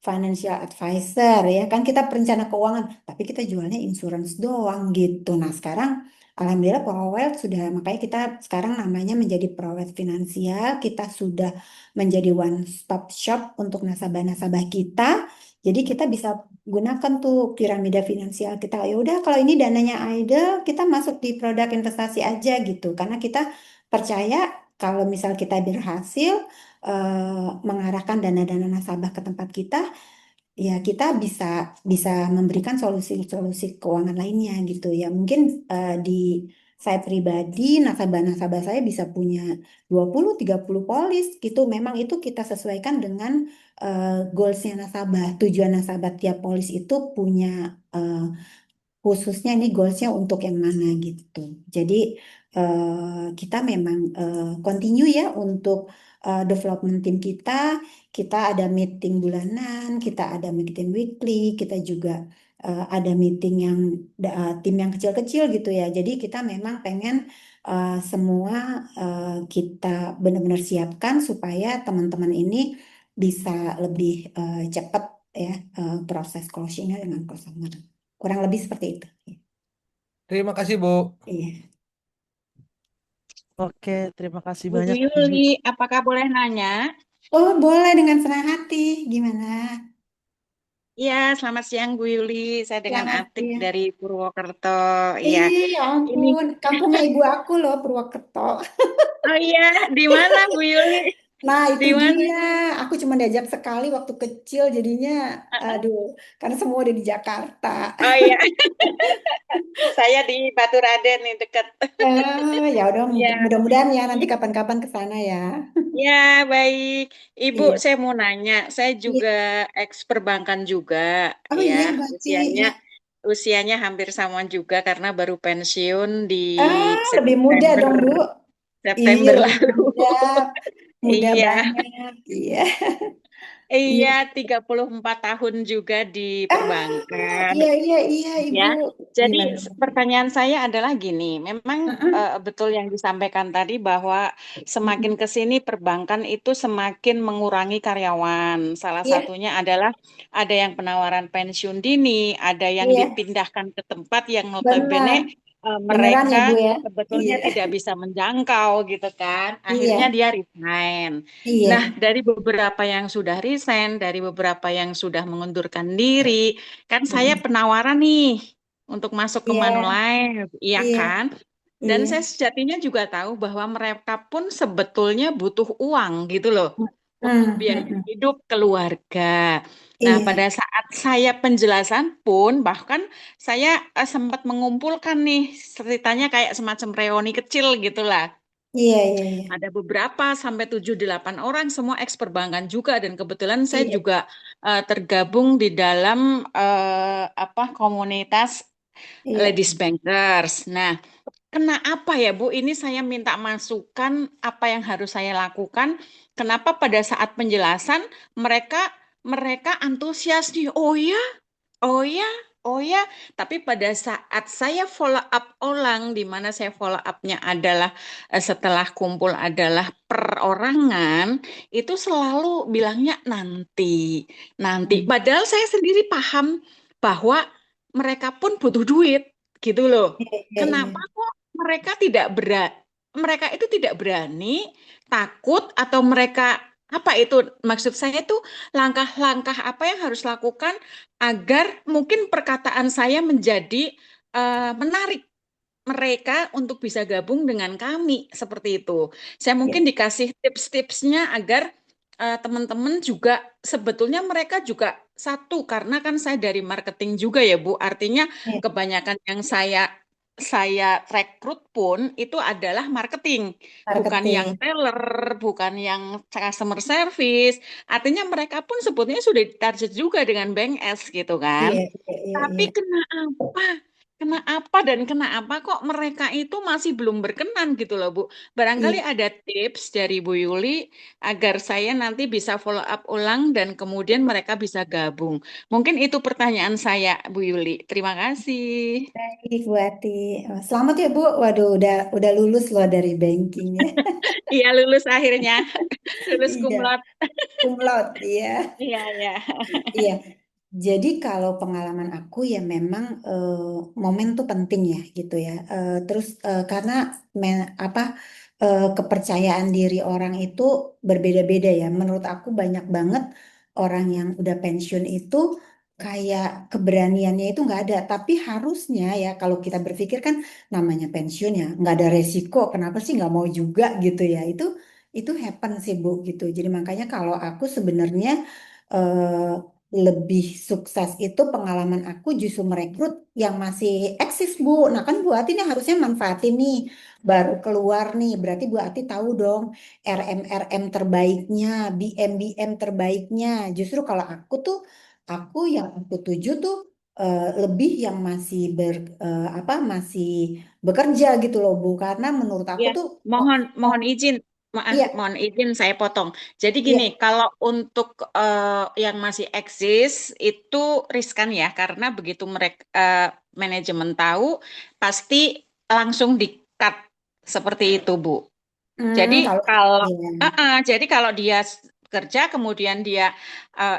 financial advisor ya kan kita perencana keuangan tapi kita jualnya insurance doang gitu nah sekarang Alhamdulillah ProWealth sudah, makanya kita sekarang namanya menjadi ProWealth Finansial. Kita sudah menjadi one stop shop untuk nasabah-nasabah kita. Jadi kita bisa gunakan tuh piramida finansial kita. Ya udah kalau ini dananya idle, kita masuk di produk investasi aja gitu. Karena kita percaya kalau misal kita berhasil mengarahkan dana-dana nasabah ke tempat kita, ya kita bisa bisa memberikan solusi-solusi keuangan lainnya gitu ya. Mungkin di saya pribadi, nasabah-nasabah saya bisa punya 20-30 polis gitu. Memang itu kita sesuaikan dengan goalsnya nasabah. Tujuan nasabah tiap polis itu punya eh, khususnya ini goalsnya untuk yang mana gitu. Jadi kita memang continue ya untuk development tim kita. Kita ada meeting bulanan, kita ada meeting weekly, kita juga ada meeting yang tim yang kecil-kecil gitu ya. Jadi kita memang pengen semua kita benar-benar siapkan supaya teman-teman ini bisa lebih cepat ya proses closingnya dengan customer. Kurang lebih seperti itu. Terima kasih, Bu. Iya. Oke, terima kasih Bu banyak Ibu. Yuli, apakah boleh nanya? Oh, boleh dengan senang hati. Gimana? Iya, selamat siang Bu Yuli. Saya dengan Selamat Atik siang. dari Purwokerto. Iya, Ih, ya ini. ampun. Kampungnya ibu aku loh, Purwokerto. Oh iya, di mana Bu Yuli? Nah, Di itu mana? dia. Aku cuma diajak sekali waktu kecil, jadinya, aduh, karena semua udah di Jakarta. Oh iya, saya di Baturaden nih dekat. Ya udah, Iya, mudah-mudahan ya nanti kapan-kapan ke sana ya. ya baik. Ibu, Iya. saya mau nanya. Saya Iya. juga eks perbankan juga, Oh ya. iya, berarti Usianya ya. usianya hampir sama juga karena baru pensiun di Lebih muda September dong, Bu. Iya, September lebih lalu. muda. Muda Iya. banget. Iya. Iya, Iya. 34 tahun juga di perbankan. Iya, iya, iya, Ya, Ibu. jadi Gimana? pertanyaan saya adalah gini, memang Heeh. betul yang disampaikan tadi bahwa semakin Mm-mm. ke sini perbankan itu semakin mengurangi karyawan. Salah Iya, satunya adalah ada yang penawaran pensiun dini, ada yang iya, dipindahkan ke tempat yang notabene benar. Beneran mereka ya, Bu ya? sebetulnya Iya, tidak bisa menjangkau gitu kan. Akhirnya iya, dia resign. Nah, iya, dari beberapa yang sudah resign, dari beberapa yang sudah mengundurkan diri, kan saya Mm-mm. penawaran nih untuk masuk ke Iya, Manulife, iya iya, kan? Dan iya. saya sejatinya juga tahu bahwa mereka pun sebetulnya butuh uang gitu loh untuk Mm, biaya mm-mm. hidup keluarga. Nah, pada Iya, saat saya penjelasan pun bahkan saya sempat mengumpulkan nih ceritanya kayak semacam reuni kecil gitulah. iya, iya, iya, Ada beberapa sampai 7-8 orang semua eks perbankan juga dan kebetulan saya iya, juga tergabung di dalam apa komunitas iya. Ladies Bankers. Nah, kena apa ya Bu? Ini saya minta masukan apa yang harus saya lakukan. Kenapa pada saat penjelasan mereka mereka antusias nih. Oh ya, oh ya, oh ya. Tapi pada saat saya follow up ulang, di mana saya follow up-nya adalah setelah kumpul adalah perorangan, itu selalu bilangnya nanti, nanti. Mm. Padahal saya sendiri paham bahwa mereka pun butuh duit, gitu loh. Iya, iya, iya. Kenapa kok mereka tidak berat? mereka itu tidak berani, takut, atau mereka apa itu maksud saya itu langkah-langkah apa yang harus lakukan agar mungkin perkataan saya menjadi menarik mereka untuk bisa gabung dengan kami seperti itu. Saya Ya, mungkin dikasih tips-tipsnya agar teman-teman juga sebetulnya mereka juga satu karena kan saya dari marketing juga ya Bu. Artinya ya, kebanyakan yang saya rekrut pun itu adalah marketing, bukan yang marketing. teller, bukan yang customer service. Artinya mereka pun sebetulnya sudah ditarget juga dengan Bank S gitu kan. Iya, iya, iya, Tapi iya. kenapa? Kenapa dan kenapa kok mereka itu masih belum berkenan gitu loh Bu. Barangkali Iya. ada tips dari Bu Yuli agar saya nanti bisa follow up ulang dan kemudian mereka bisa gabung. Mungkin itu pertanyaan saya Bu Yuli. Terima kasih. Baik, Bu Ati. Selamat ya, Bu. Waduh, udah lulus loh dari banking ya. Iya lulus akhirnya. Lulus cum Iya, laude. cum laude, iya. Iya, iya. Iya. Jadi kalau pengalaman aku ya memang momen tuh penting ya gitu ya. Terus karena apa kepercayaan diri orang itu berbeda-beda ya. Menurut aku banyak banget orang yang udah pensiun itu kayak keberaniannya itu nggak ada. Tapi harusnya ya kalau kita berpikir kan namanya pensiun ya nggak ada resiko. Kenapa sih nggak mau juga gitu ya? Itu happen sih Bu gitu. Jadi makanya kalau aku sebenarnya eh, lebih sukses itu pengalaman aku justru merekrut yang masih eksis Bu. Nah kan Bu Ati ini harusnya manfaatin nih baru keluar nih. Berarti Bu Ati tahu dong RM terbaiknya, BM terbaiknya. Justru kalau aku yang aku tuju tuh lebih yang masih masih bekerja gitu loh Bu. Karena menurut aku Ya, tuh mohon oh, mohon izin, maaf, iya, mohon izin saya potong. Jadi gini, iya. kalau untuk yang masih eksis itu riskan ya, karena begitu mereka manajemen tahu, pasti langsung di-cut seperti itu, Bu. Jadi Kalau kalau iya. jadi kalau dia kerja kemudian dia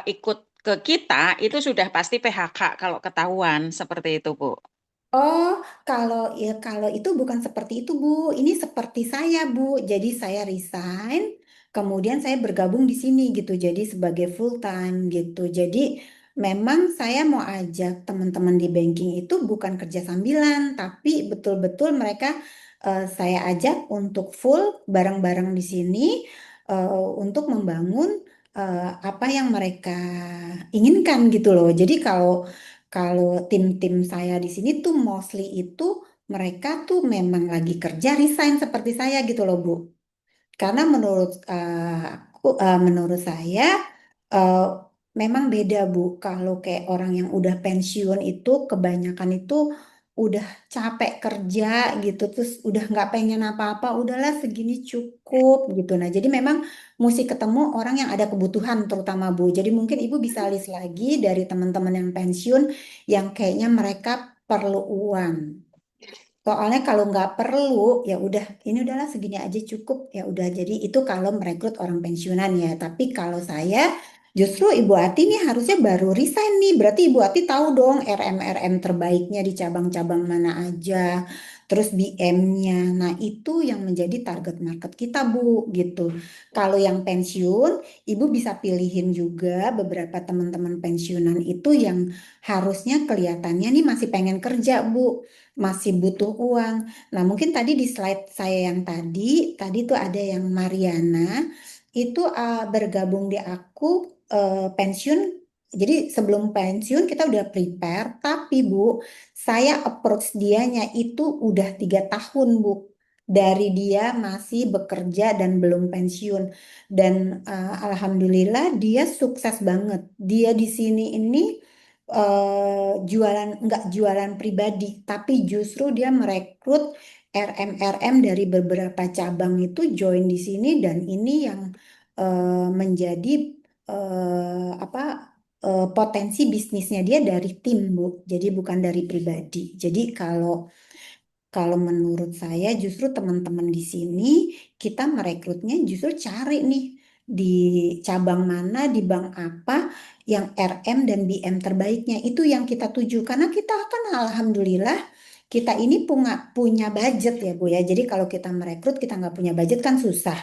ikut ke kita, itu sudah pasti PHK kalau ketahuan seperti itu, Bu. Oh, kalau itu bukan seperti itu, Bu. Ini seperti saya, Bu. Jadi saya resign, kemudian saya bergabung di sini gitu. Jadi sebagai full time gitu. Jadi memang saya mau ajak teman-teman di banking itu bukan kerja sambilan, tapi betul-betul mereka saya ajak untuk full bareng-bareng di sini untuk membangun apa yang mereka inginkan gitu loh. Jadi kalau tim-tim saya di sini tuh mostly itu mereka tuh memang lagi kerja resign seperti saya gitu loh Bu. Karena menurut saya eh, memang beda Bu. Kalau kayak orang yang udah pensiun itu kebanyakan itu udah capek kerja gitu, terus udah nggak pengen apa-apa, udahlah segini cukup gitu. Nah, jadi memang mesti ketemu orang yang ada kebutuhan terutama Bu. Jadi mungkin Ibu bisa list lagi dari teman-teman yang pensiun yang kayaknya mereka perlu uang. Soalnya kalau nggak perlu ya udah ini udahlah segini aja cukup ya udah jadi itu kalau merekrut orang pensiunan ya. Tapi kalau saya justru Ibu Ati nih harusnya baru resign nih. Berarti Ibu Ati tahu dong RM terbaiknya di cabang-cabang mana aja. Terus BM-nya. Nah, itu yang menjadi target market kita, Bu, gitu. Kalau yang pensiun, Ibu bisa pilihin juga beberapa teman-teman pensiunan itu yang harusnya kelihatannya nih masih pengen kerja, Bu, masih butuh uang. Nah, mungkin tadi di slide saya yang tadi tuh ada yang Mariana itu bergabung di aku pensiun. Jadi sebelum pensiun kita udah prepare, tapi Bu, saya approach dianya itu udah 3 tahun Bu. Dari dia masih bekerja dan belum pensiun. Dan alhamdulillah dia sukses banget. Dia di sini ini nggak jualan pribadi, tapi justru dia merekrut RM dari beberapa cabang itu join di sini dan ini yang menjadi potensi bisnisnya dia dari tim Bu, jadi bukan dari pribadi. Jadi kalau kalau menurut saya justru teman-teman di sini kita merekrutnya justru cari nih di cabang mana, di bank apa yang RM dan BM terbaiknya itu yang kita tuju karena kita kan alhamdulillah kita ini punya budget ya Bu ya. Jadi kalau kita merekrut kita nggak punya budget kan susah.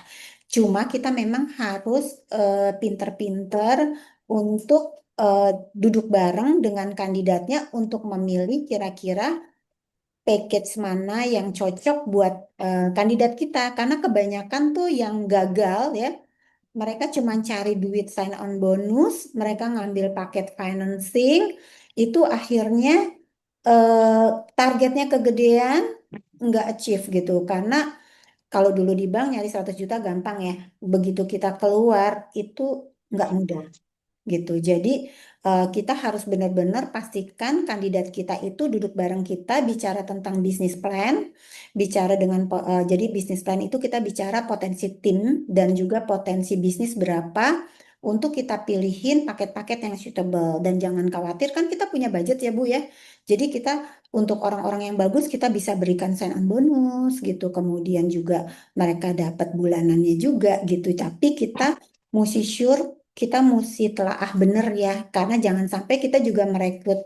Cuma kita memang harus pinter-pinter untuk duduk bareng dengan kandidatnya untuk memilih kira-kira package mana yang cocok buat kandidat kita. Karena kebanyakan tuh yang gagal ya, mereka cuma cari duit sign on bonus, mereka ngambil paket financing, itu akhirnya eh, targetnya kegedean, nggak achieve gitu. Karena kalau dulu di bank nyari 100 juta gampang ya, begitu kita keluar itu nggak mudah gitu. Jadi kita harus benar-benar pastikan kandidat kita itu duduk bareng kita bicara tentang bisnis plan, bicara jadi bisnis plan itu kita bicara potensi tim dan juga potensi bisnis berapa untuk kita pilihin paket-paket yang suitable dan jangan khawatir kan kita punya budget ya Bu ya. Jadi kita untuk orang-orang yang bagus kita bisa berikan sign on bonus gitu. Kemudian juga mereka dapat bulanannya juga gitu. Tapi kita mesti sure kita mesti telaah bener ya, karena jangan sampai kita juga merekrut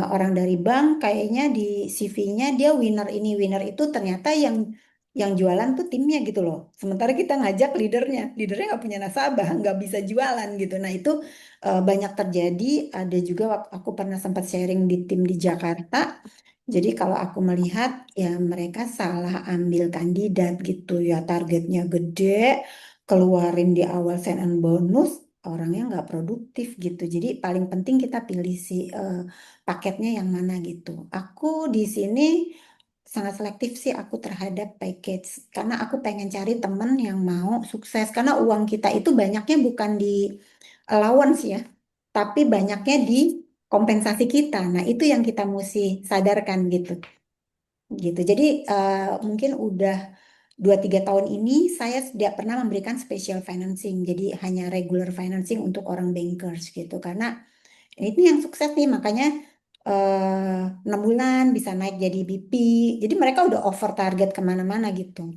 orang dari bank, kayaknya di CV-nya dia winner ini, winner itu, ternyata yang jualan tuh timnya gitu loh. Sementara kita ngajak leadernya nggak punya nasabah, nggak bisa jualan gitu. Nah itu banyak terjadi. Ada juga waktu aku pernah sempat sharing di tim di Jakarta. Jadi kalau aku melihat ya mereka salah ambil kandidat gitu ya, targetnya gede, keluarin di awal sign on bonus, orangnya nggak produktif gitu. Jadi paling penting kita pilih si paketnya yang mana gitu. Aku di sini sangat selektif sih aku terhadap package karena aku pengen cari temen yang mau sukses karena uang kita itu banyaknya bukan di allowance ya, tapi banyaknya di kompensasi kita. Nah, itu yang kita mesti sadarkan gitu. Gitu. Jadi mungkin udah 2-3 tahun ini saya tidak pernah memberikan special financing. Jadi hanya regular financing untuk orang bankers gitu. Karena ini yang sukses nih makanya 6 bulan bisa naik jadi BP. Jadi mereka udah over target kemana-mana gitu.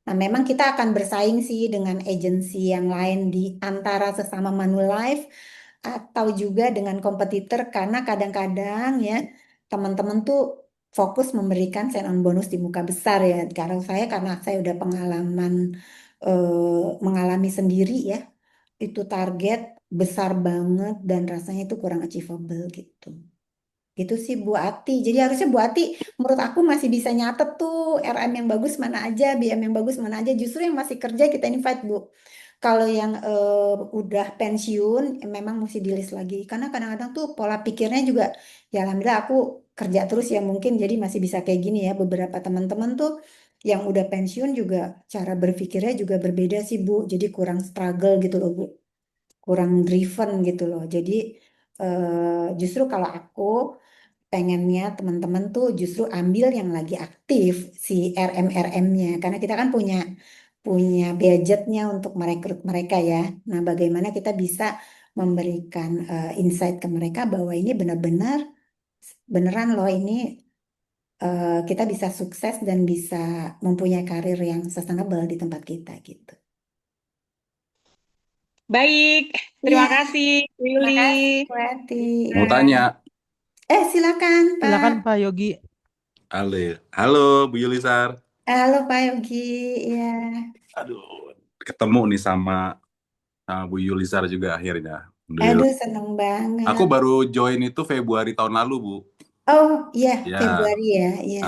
Nah, memang kita akan bersaing sih dengan agensi yang lain di antara sesama Manulife atau juga dengan kompetitor karena kadang-kadang ya teman-teman tuh fokus memberikan sign on bonus di muka besar ya. Karena saya udah pengalaman mengalami sendiri ya, itu target besar banget dan rasanya itu kurang achievable gitu. Gitu sih Bu Ati. Jadi harusnya Bu Ati menurut aku masih bisa nyatet tuh RM yang bagus mana aja, BM yang bagus mana aja. Justru yang masih kerja kita invite Bu. Kalau yang udah pensiun memang mesti di list lagi. Karena kadang-kadang tuh pola pikirnya juga ya alhamdulillah aku kerja terus ya mungkin jadi masih bisa kayak gini ya. Beberapa teman-teman tuh yang udah pensiun juga cara berpikirnya juga berbeda sih Bu. Jadi kurang struggle gitu loh Bu. Kurang driven gitu loh. Jadi justru kalau aku pengennya teman-teman tuh justru ambil yang lagi aktif si RM-RM-nya karena kita kan punya punya budgetnya untuk merekrut mereka ya. Nah, bagaimana kita bisa memberikan insight ke mereka bahwa ini benar-benar beneran loh ini kita bisa sukses dan bisa mempunyai karir yang sustainable di tempat kita gitu. Baik, Iya, terima kasih, Yuli. makasih Bu Ati. Mau Ya. tanya, Silakan Silakan Pak. Pak Yogi. halo, halo Bu Yulisar. Halo Pak Yogi. Ya. Aduh, ketemu nih sama Bu Yulisar juga akhirnya. Alhamdulillah. Aduh, seneng banget. Aku baru join itu Februari tahun lalu, Bu. Oh, iya, Ya, Februari ya, iya.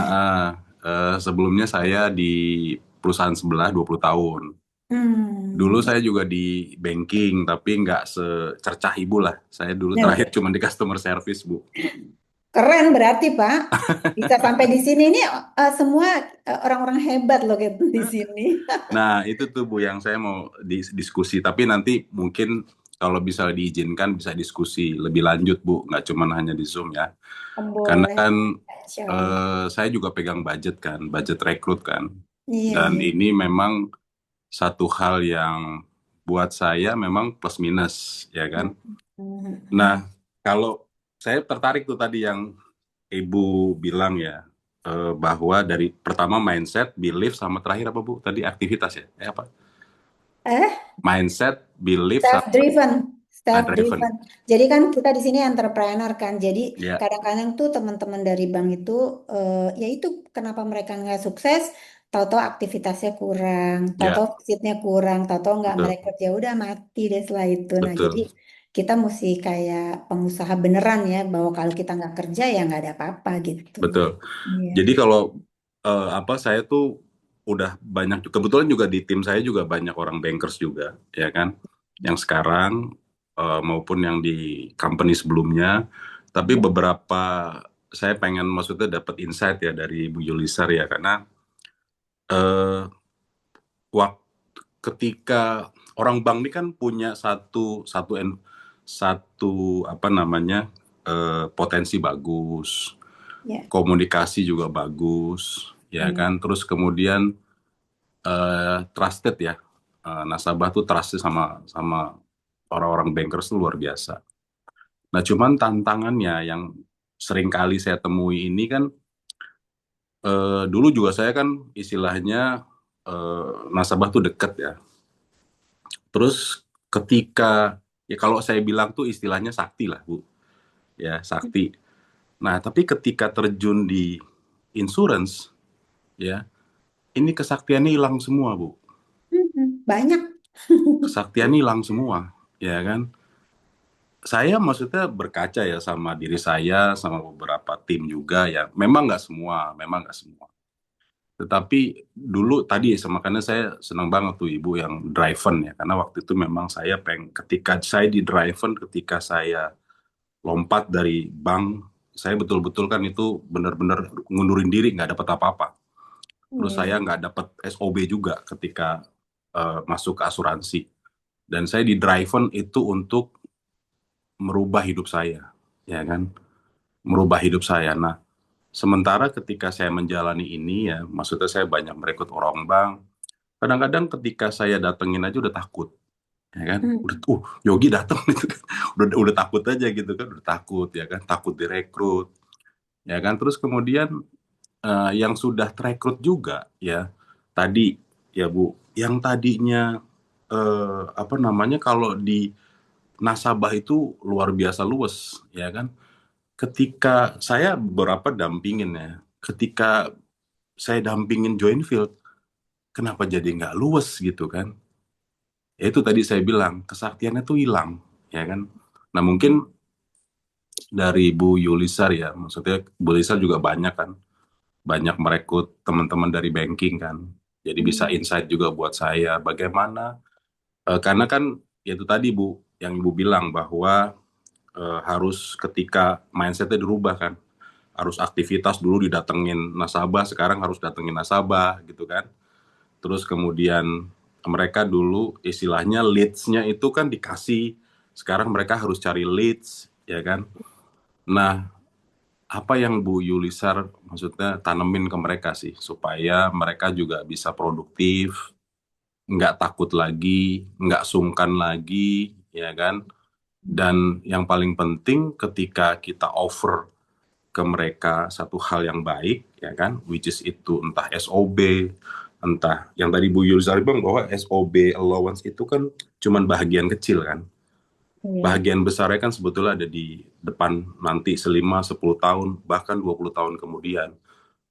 sebelumnya saya di perusahaan sebelah 20 tahun. Dulu Hmm. saya juga di banking, tapi nggak secercah Ibu lah. Saya dulu Nah, terakhir cuma di customer service, Bu. keren berarti Pak. Bisa sampai di sini ini semua orang-orang hebat loh kayak di sini. Nah, itu tuh Bu yang saya mau diskusi. Tapi nanti mungkin kalau bisa diizinkan bisa diskusi lebih lanjut Bu, nggak cuma hanya di Zoom ya. Karena Boleh, kan Insya Allah. saya juga pegang budget kan, budget rekrut kan. Iya, Dan iya. ini memang satu hal yang buat saya memang plus minus, ya kan. Hmm. Nah, kalau saya tertarik tuh tadi yang Ibu bilang ya, bahwa dari pertama mindset, belief, sama terakhir apa Bu? Tadi aktivitas ya? Apa? Eh, Mindset, belief, sama self-driven. driven. Self-driven. Jadi kan kita di sini entrepreneur kan. Jadi Ya, kadang-kadang tuh teman-teman dari bank itu, ya itu kenapa mereka nggak sukses? Tahu-tahu aktivitasnya kurang, ya, tahu-tahu visitnya kurang, tahu-tahu nggak betul, merekrut, ya udah mati deh setelah itu. Nah, jadi betul, kita mesti kayak pengusaha beneran ya, bahwa kalau kita nggak kerja ya nggak ada apa-apa gitu. betul. Iya. Jadi kalau saya tuh udah banyak, kebetulan juga di tim saya juga banyak orang bankers juga, ya kan, yang sekarang maupun yang di company sebelumnya. Tapi Iya. beberapa saya pengen maksudnya dapat insight ya dari Bu Yulisar ya, karena eh, waktu ketika orang bank ini kan punya satu apa namanya potensi bagus, Ya. komunikasi juga bagus, ya Iya. kan. Terus kemudian trusted ya, nasabah tuh trusted sama sama orang-orang bankers tuh luar biasa. Nah, cuman tantangannya yang sering kali saya temui ini kan, dulu juga saya kan istilahnya nasabah tuh deket ya. Terus ketika ya kalau saya bilang tuh istilahnya sakti lah Bu, ya sakti. Nah, tapi ketika terjun di insurance, ya ini kesaktiannya hilang semua Bu. Banyak. Kesaktiannya hilang semua, ya kan. Saya maksudnya berkaca ya sama diri saya, sama beberapa tim juga ya. Memang nggak semua, memang nggak semua. Tetapi dulu tadi makanya saya senang banget tuh Ibu yang driven ya. Karena waktu itu memang saya ketika saya di driven, ketika saya lompat dari bank, saya betul-betul kan itu benar-benar ngundurin diri, nggak dapat apa-apa. Terus Iya. saya nggak dapat SOB juga ketika masuk ke asuransi. Dan saya di driven itu untuk merubah hidup saya, ya kan? Merubah hidup saya. Nah, sementara ketika saya menjalani ini ya, maksudnya saya banyak merekrut orang bank. Kadang-kadang ketika saya datengin aja udah takut, ya kan? Udah, Yogi datang gitu kan. Udah takut aja gitu kan, udah takut ya kan, takut direkrut, ya kan. Terus kemudian yang sudah terekrut juga ya, tadi ya Bu, yang tadinya apa namanya kalau di nasabah itu luar biasa luwes, ya kan. Ketika saya beberapa dampingin ya, ketika saya dampingin joint field, kenapa jadi nggak luwes gitu kan? Ya itu tadi saya bilang, kesaktiannya tuh hilang, ya kan? Nah mungkin dari Bu Yulisar ya, maksudnya Bu Yulisar juga banyak kan, banyak merekrut teman-teman dari banking kan. Jadi bisa insight juga buat saya, bagaimana, karena kan ya itu tadi Bu, yang Ibu bilang bahwa harus ketika mindsetnya dirubah kan. Harus aktivitas dulu didatengin nasabah, sekarang harus datengin nasabah gitu kan. Terus kemudian mereka dulu istilahnya leads-nya itu kan dikasih, sekarang mereka harus cari leads, ya kan. Nah, apa yang Bu Yulisar maksudnya tanemin ke mereka sih, supaya mereka juga bisa produktif, nggak takut lagi, nggak sungkan lagi, ya kan. Dan yang paling penting ketika kita offer ke mereka satu hal yang baik, ya kan, which is itu entah SOB, entah yang tadi Bu Yulzari bilang bahwa SOB allowance itu kan cuman bahagian kecil kan. Iya. Bahagian besarnya kan sebetulnya ada di depan nanti 5, 10 tahun, bahkan 20 tahun kemudian.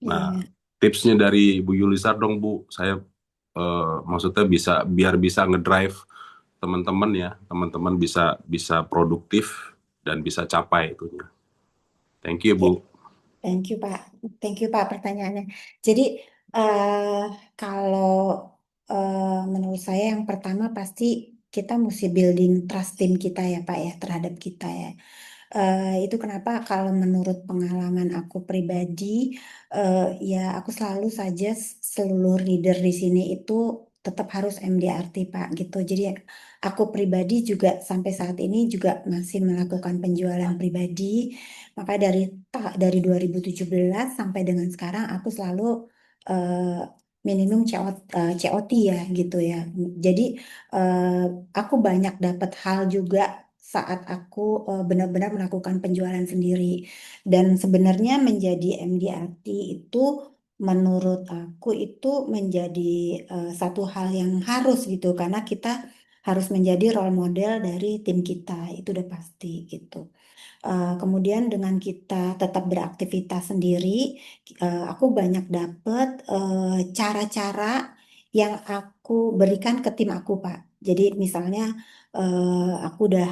Nah, Iya. tipsnya dari Bu Yulisar dong Bu, saya maksudnya biar bisa ngedrive teman-teman ya, teman-teman bisa produktif dan bisa capai itunya. Thank you Bu. Thank you Pak, thank you Pak pertanyaannya. Jadi kalau menurut saya yang pertama pasti kita mesti building trust team kita ya Pak ya terhadap kita ya. Itu kenapa kalau menurut pengalaman aku pribadi, ya aku selalu saja seluruh leader di sini itu tetap harus MDRT Pak gitu. Jadi aku pribadi juga sampai saat ini juga masih melakukan penjualan pribadi. Maka dari 2017 sampai dengan sekarang aku selalu minimum COT ya gitu ya. Jadi eh, aku banyak dapat hal juga saat aku benar-benar melakukan penjualan sendiri. Dan sebenarnya menjadi MDRT itu menurut aku itu menjadi satu hal yang harus gitu karena kita harus menjadi role model dari tim kita, itu udah pasti gitu. Kemudian dengan kita tetap beraktivitas sendiri, aku banyak dapet cara-cara yang aku berikan ke tim aku, Pak. Jadi misalnya aku udah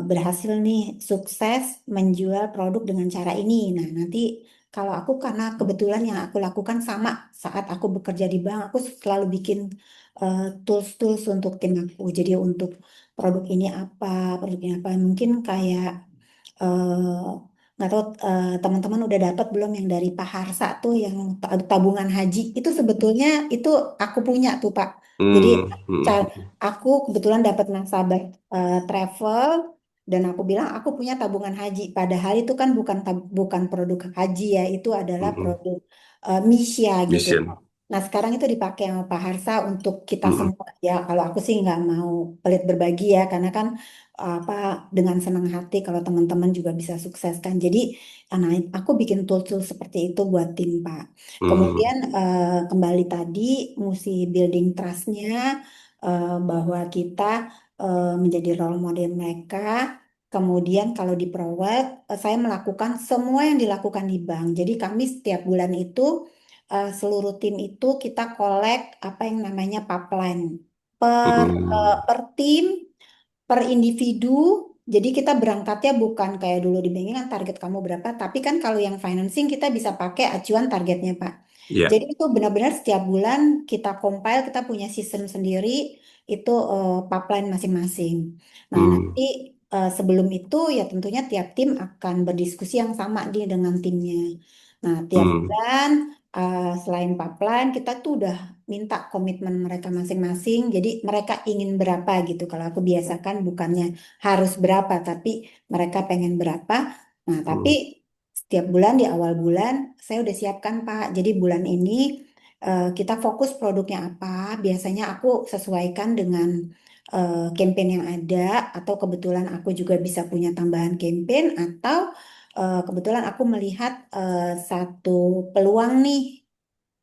berhasil nih sukses menjual produk dengan cara ini. Nah, nanti kalau aku karena kebetulan yang aku lakukan sama saat aku bekerja di bank, aku selalu bikin tools-tools untuk tim aku. Jadi untuk produk ini apa, mungkin kayak eh, nggak tahu teman-teman udah dapat belum yang dari Pak Harsa tuh yang tabungan haji itu sebetulnya itu aku punya tuh Pak. Jadi Hmm, hmm, aku kebetulan dapat nasabah travel dan aku bilang aku punya tabungan haji. Padahal itu kan bukan produk haji ya, itu adalah hmm. produk Misya gitu. Mission. Nah sekarang itu dipakai sama Pak Harsa untuk kita Hmm, semua ya. Kalau aku sih nggak mau pelit berbagi ya, karena kan apa dengan senang hati kalau teman-teman juga bisa sukseskan. Jadi, nah, aku bikin tool-tool seperti itu buat tim, Pak. hmm, Kemudian kembali tadi, mesti building trust-nya bahwa kita menjadi role model mereka. Kemudian kalau di Prowed, saya melakukan semua yang dilakukan di bank. Jadi kami setiap bulan itu seluruh tim itu kita collect apa yang namanya pipeline hmm. per tim per individu. Jadi kita berangkatnya bukan kayak dulu di banking kan target kamu berapa, tapi kan kalau yang financing kita bisa pakai acuan targetnya, Pak. Ya. Jadi itu benar-benar setiap bulan kita compile, kita punya sistem sendiri itu pipeline masing-masing. Nah, Hmm, nanti sebelum itu ya tentunya tiap tim akan berdiskusi yang sama nih dengan timnya. Nah, tiap hmm, bulan selain pipeline kita tuh udah minta komitmen mereka masing-masing. Jadi mereka ingin berapa gitu. Kalau aku biasakan bukannya harus berapa, tapi mereka pengen berapa. Nah, tapi hmm, setiap bulan di awal bulan saya udah siapkan Pak. Jadi bulan ini kita fokus produknya apa. Biasanya aku sesuaikan dengan campaign yang ada atau kebetulan aku juga bisa punya tambahan campaign atau kebetulan aku melihat satu peluang nih.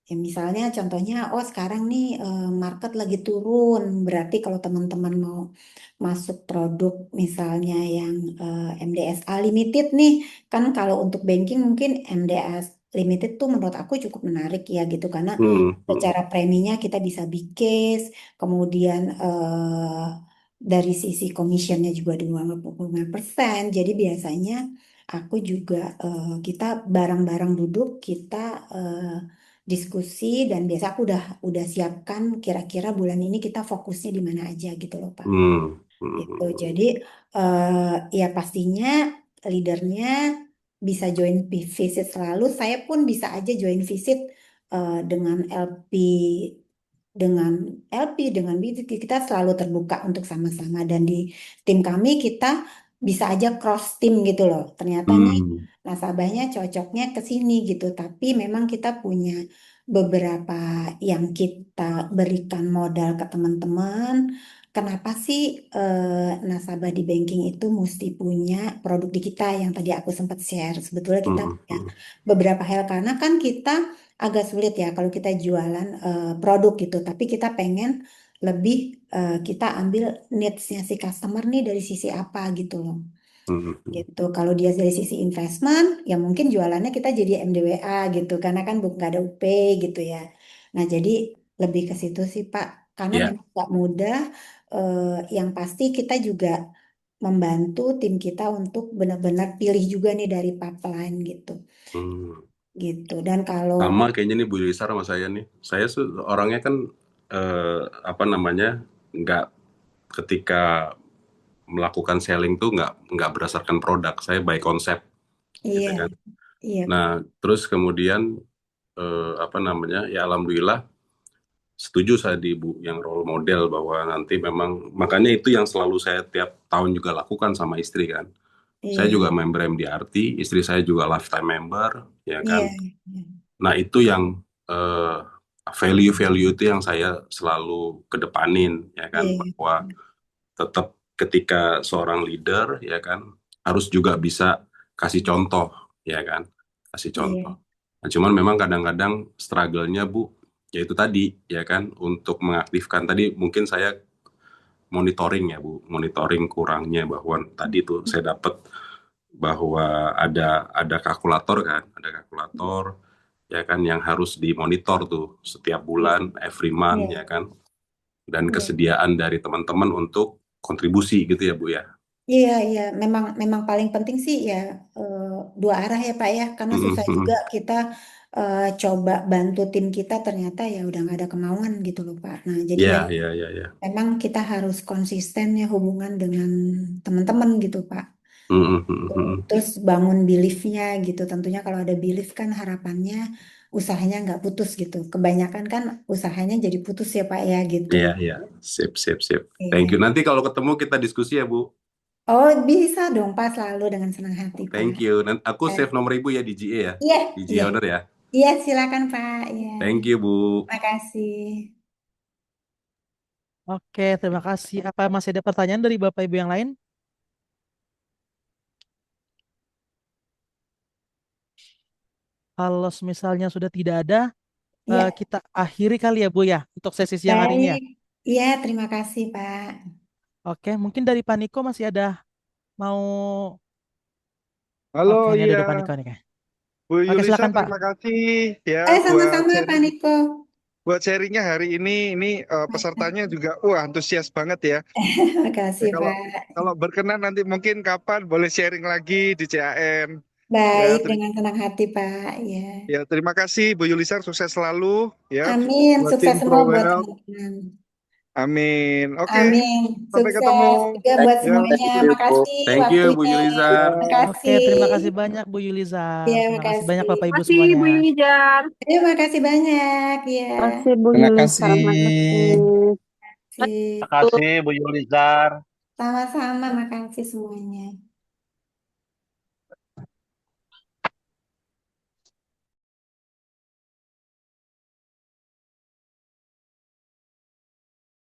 Ya, misalnya contohnya, oh sekarang nih market lagi turun, berarti kalau teman-teman mau masuk produk misalnya yang MDSA limited nih, kan kalau untuk banking mungkin MDS limited tuh menurut aku cukup menarik ya gitu, karena hmm, hmm, secara preminya kita bisa big case, kemudian dari sisi komisionnya juga 25%, jadi biasanya aku juga kita bareng-bareng duduk, kita diskusi dan biasa aku udah siapkan kira-kira bulan ini kita fokusnya di mana aja gitu loh Pak. hmm, Gitu. hmm, Jadi ya pastinya leadernya bisa join visit selalu. Saya pun bisa aja join visit dengan LP dengan BT kita selalu terbuka untuk sama-sama dan di tim kami kita bisa aja cross tim gitu loh. Ternyata nih hmm, nasabahnya cocoknya ke sini gitu, tapi memang kita punya beberapa yang kita berikan modal ke teman-teman. Kenapa sih nasabah di banking itu mesti punya produk di kita yang tadi aku sempat share? Sebetulnya kita hmm, punya hmm, beberapa hal karena kan kita agak sulit ya kalau kita jualan produk gitu, tapi kita pengen lebih kita ambil needs-nya si customer nih dari sisi apa gitu loh. hmm, hmm. Gitu. Kalau dia dari sisi investment, ya mungkin jualannya kita jadi MDWA gitu, karena kan nggak ada UP gitu ya. Nah, jadi lebih ke situ sih Pak, karena Ya. memang nggak mudah. Yang pasti kita juga membantu tim kita untuk benar-benar pilih juga nih dari pipeline gitu, Hmm. gitu. Dan kalau Sama kayaknya nih Bu Lisa sama saya nih. Saya orangnya kan apa namanya nggak ketika melakukan selling tuh nggak berdasarkan produk. Saya by konsep gitu iya, kan. iya, Nah terus kemudian apa namanya ya alhamdulillah setuju saya di Bu yang role model bahwa nanti memang makanya itu yang selalu saya tiap tahun juga lakukan sama istri kan. Saya iya, juga member MDRT, istri saya juga lifetime member, ya kan. iya, Nah, itu yang eh, value-value itu yang saya selalu kedepanin, ya kan, iya, bahwa tetap ketika seorang leader, ya kan, harus juga bisa kasih contoh, ya kan, kasih contoh. iya, Nah, cuman memang kadang-kadang struggle-nya, Bu, yaitu tadi, ya kan, untuk mengaktifkan tadi mungkin saya monitoring ya Bu, monitoring kurangnya bahwa tadi tuh saya dapat bahwa ada kalkulator kan, ada kalkulator ya kan yang harus dimonitor tuh setiap bulan, every month Iya, ya kan, dan iya. kesediaan dari teman-teman untuk kontribusi gitu ya Bu ya. Iya, iya, memang paling penting sih ya dua arah ya Pak ya, karena Mm, susah juga kita coba bantu tim kita ternyata ya udah nggak ada kemauan gitu loh Pak. Nah, jadi Ya, memang ya, ya, ya. memang kita harus konsisten ya hubungan dengan teman-teman gitu Pak. Terus bangun belief-nya gitu. Tentunya kalau ada belief kan harapannya usahanya nggak putus gitu. Kebanyakan kan usahanya jadi putus ya Pak ya gitu. Iya, iya. Sip, sip, sip. Thank you. Iya. Nanti kalau ketemu kita diskusi ya, Bu. Oh, bisa dong Pak, selalu dengan senang hati Pak. Thank you. Nanti aku Eh, save nomor Ibu ya di GA ya. Iya, Di iya. GA Owner ya. Iya, silakan Pak. Iya. Thank you, Bu. Makasih. Oke, terima kasih. Apa masih ada pertanyaan dari Bapak Ibu yang lain? Kalau misalnya sudah tidak ada, Iya, kita akhiri kali ya Bu ya untuk sesi siang hari ini ya. baik. Iya, terima kasih Pak. Oke, mungkin dari Paniko masih ada mau. Halo, Oke, ini ada iya, dari Paniko nih kayak. Bu Oke, Yulisa, silakan Pak. terima kasih ya Sama-sama Pak Niko. buat sharingnya hari ini. Ini pesertanya juga, antusias banget ya. Ya, Makasih kalau Pak. kalau berkenan nanti mungkin kapan boleh sharing lagi di CAN. Ya, Baik, dengan senang hati Pak. Ya. ya terima kasih Bu Yulisa, sukses selalu ya Amin, buat sukses tim semua buat ProWealth. teman-teman. Amin. Oke, Amin, sampai ketemu. sukses juga buat Ya, semuanya. Makasih Thank you, Bu waktunya. Yulizar. Oke, Makasih. terima kasih banyak Bu Yulizar. Ya, Terima kasih banyak makasih. Bapak Ibu Makasih semuanya. Bu Yulizar. Terima kasih banyak ya. Makasih Bu Terima Yulizar. kasih. Makasih. Terima Terima kasih Bu Yulizar. Sama-sama, makasih semuanya.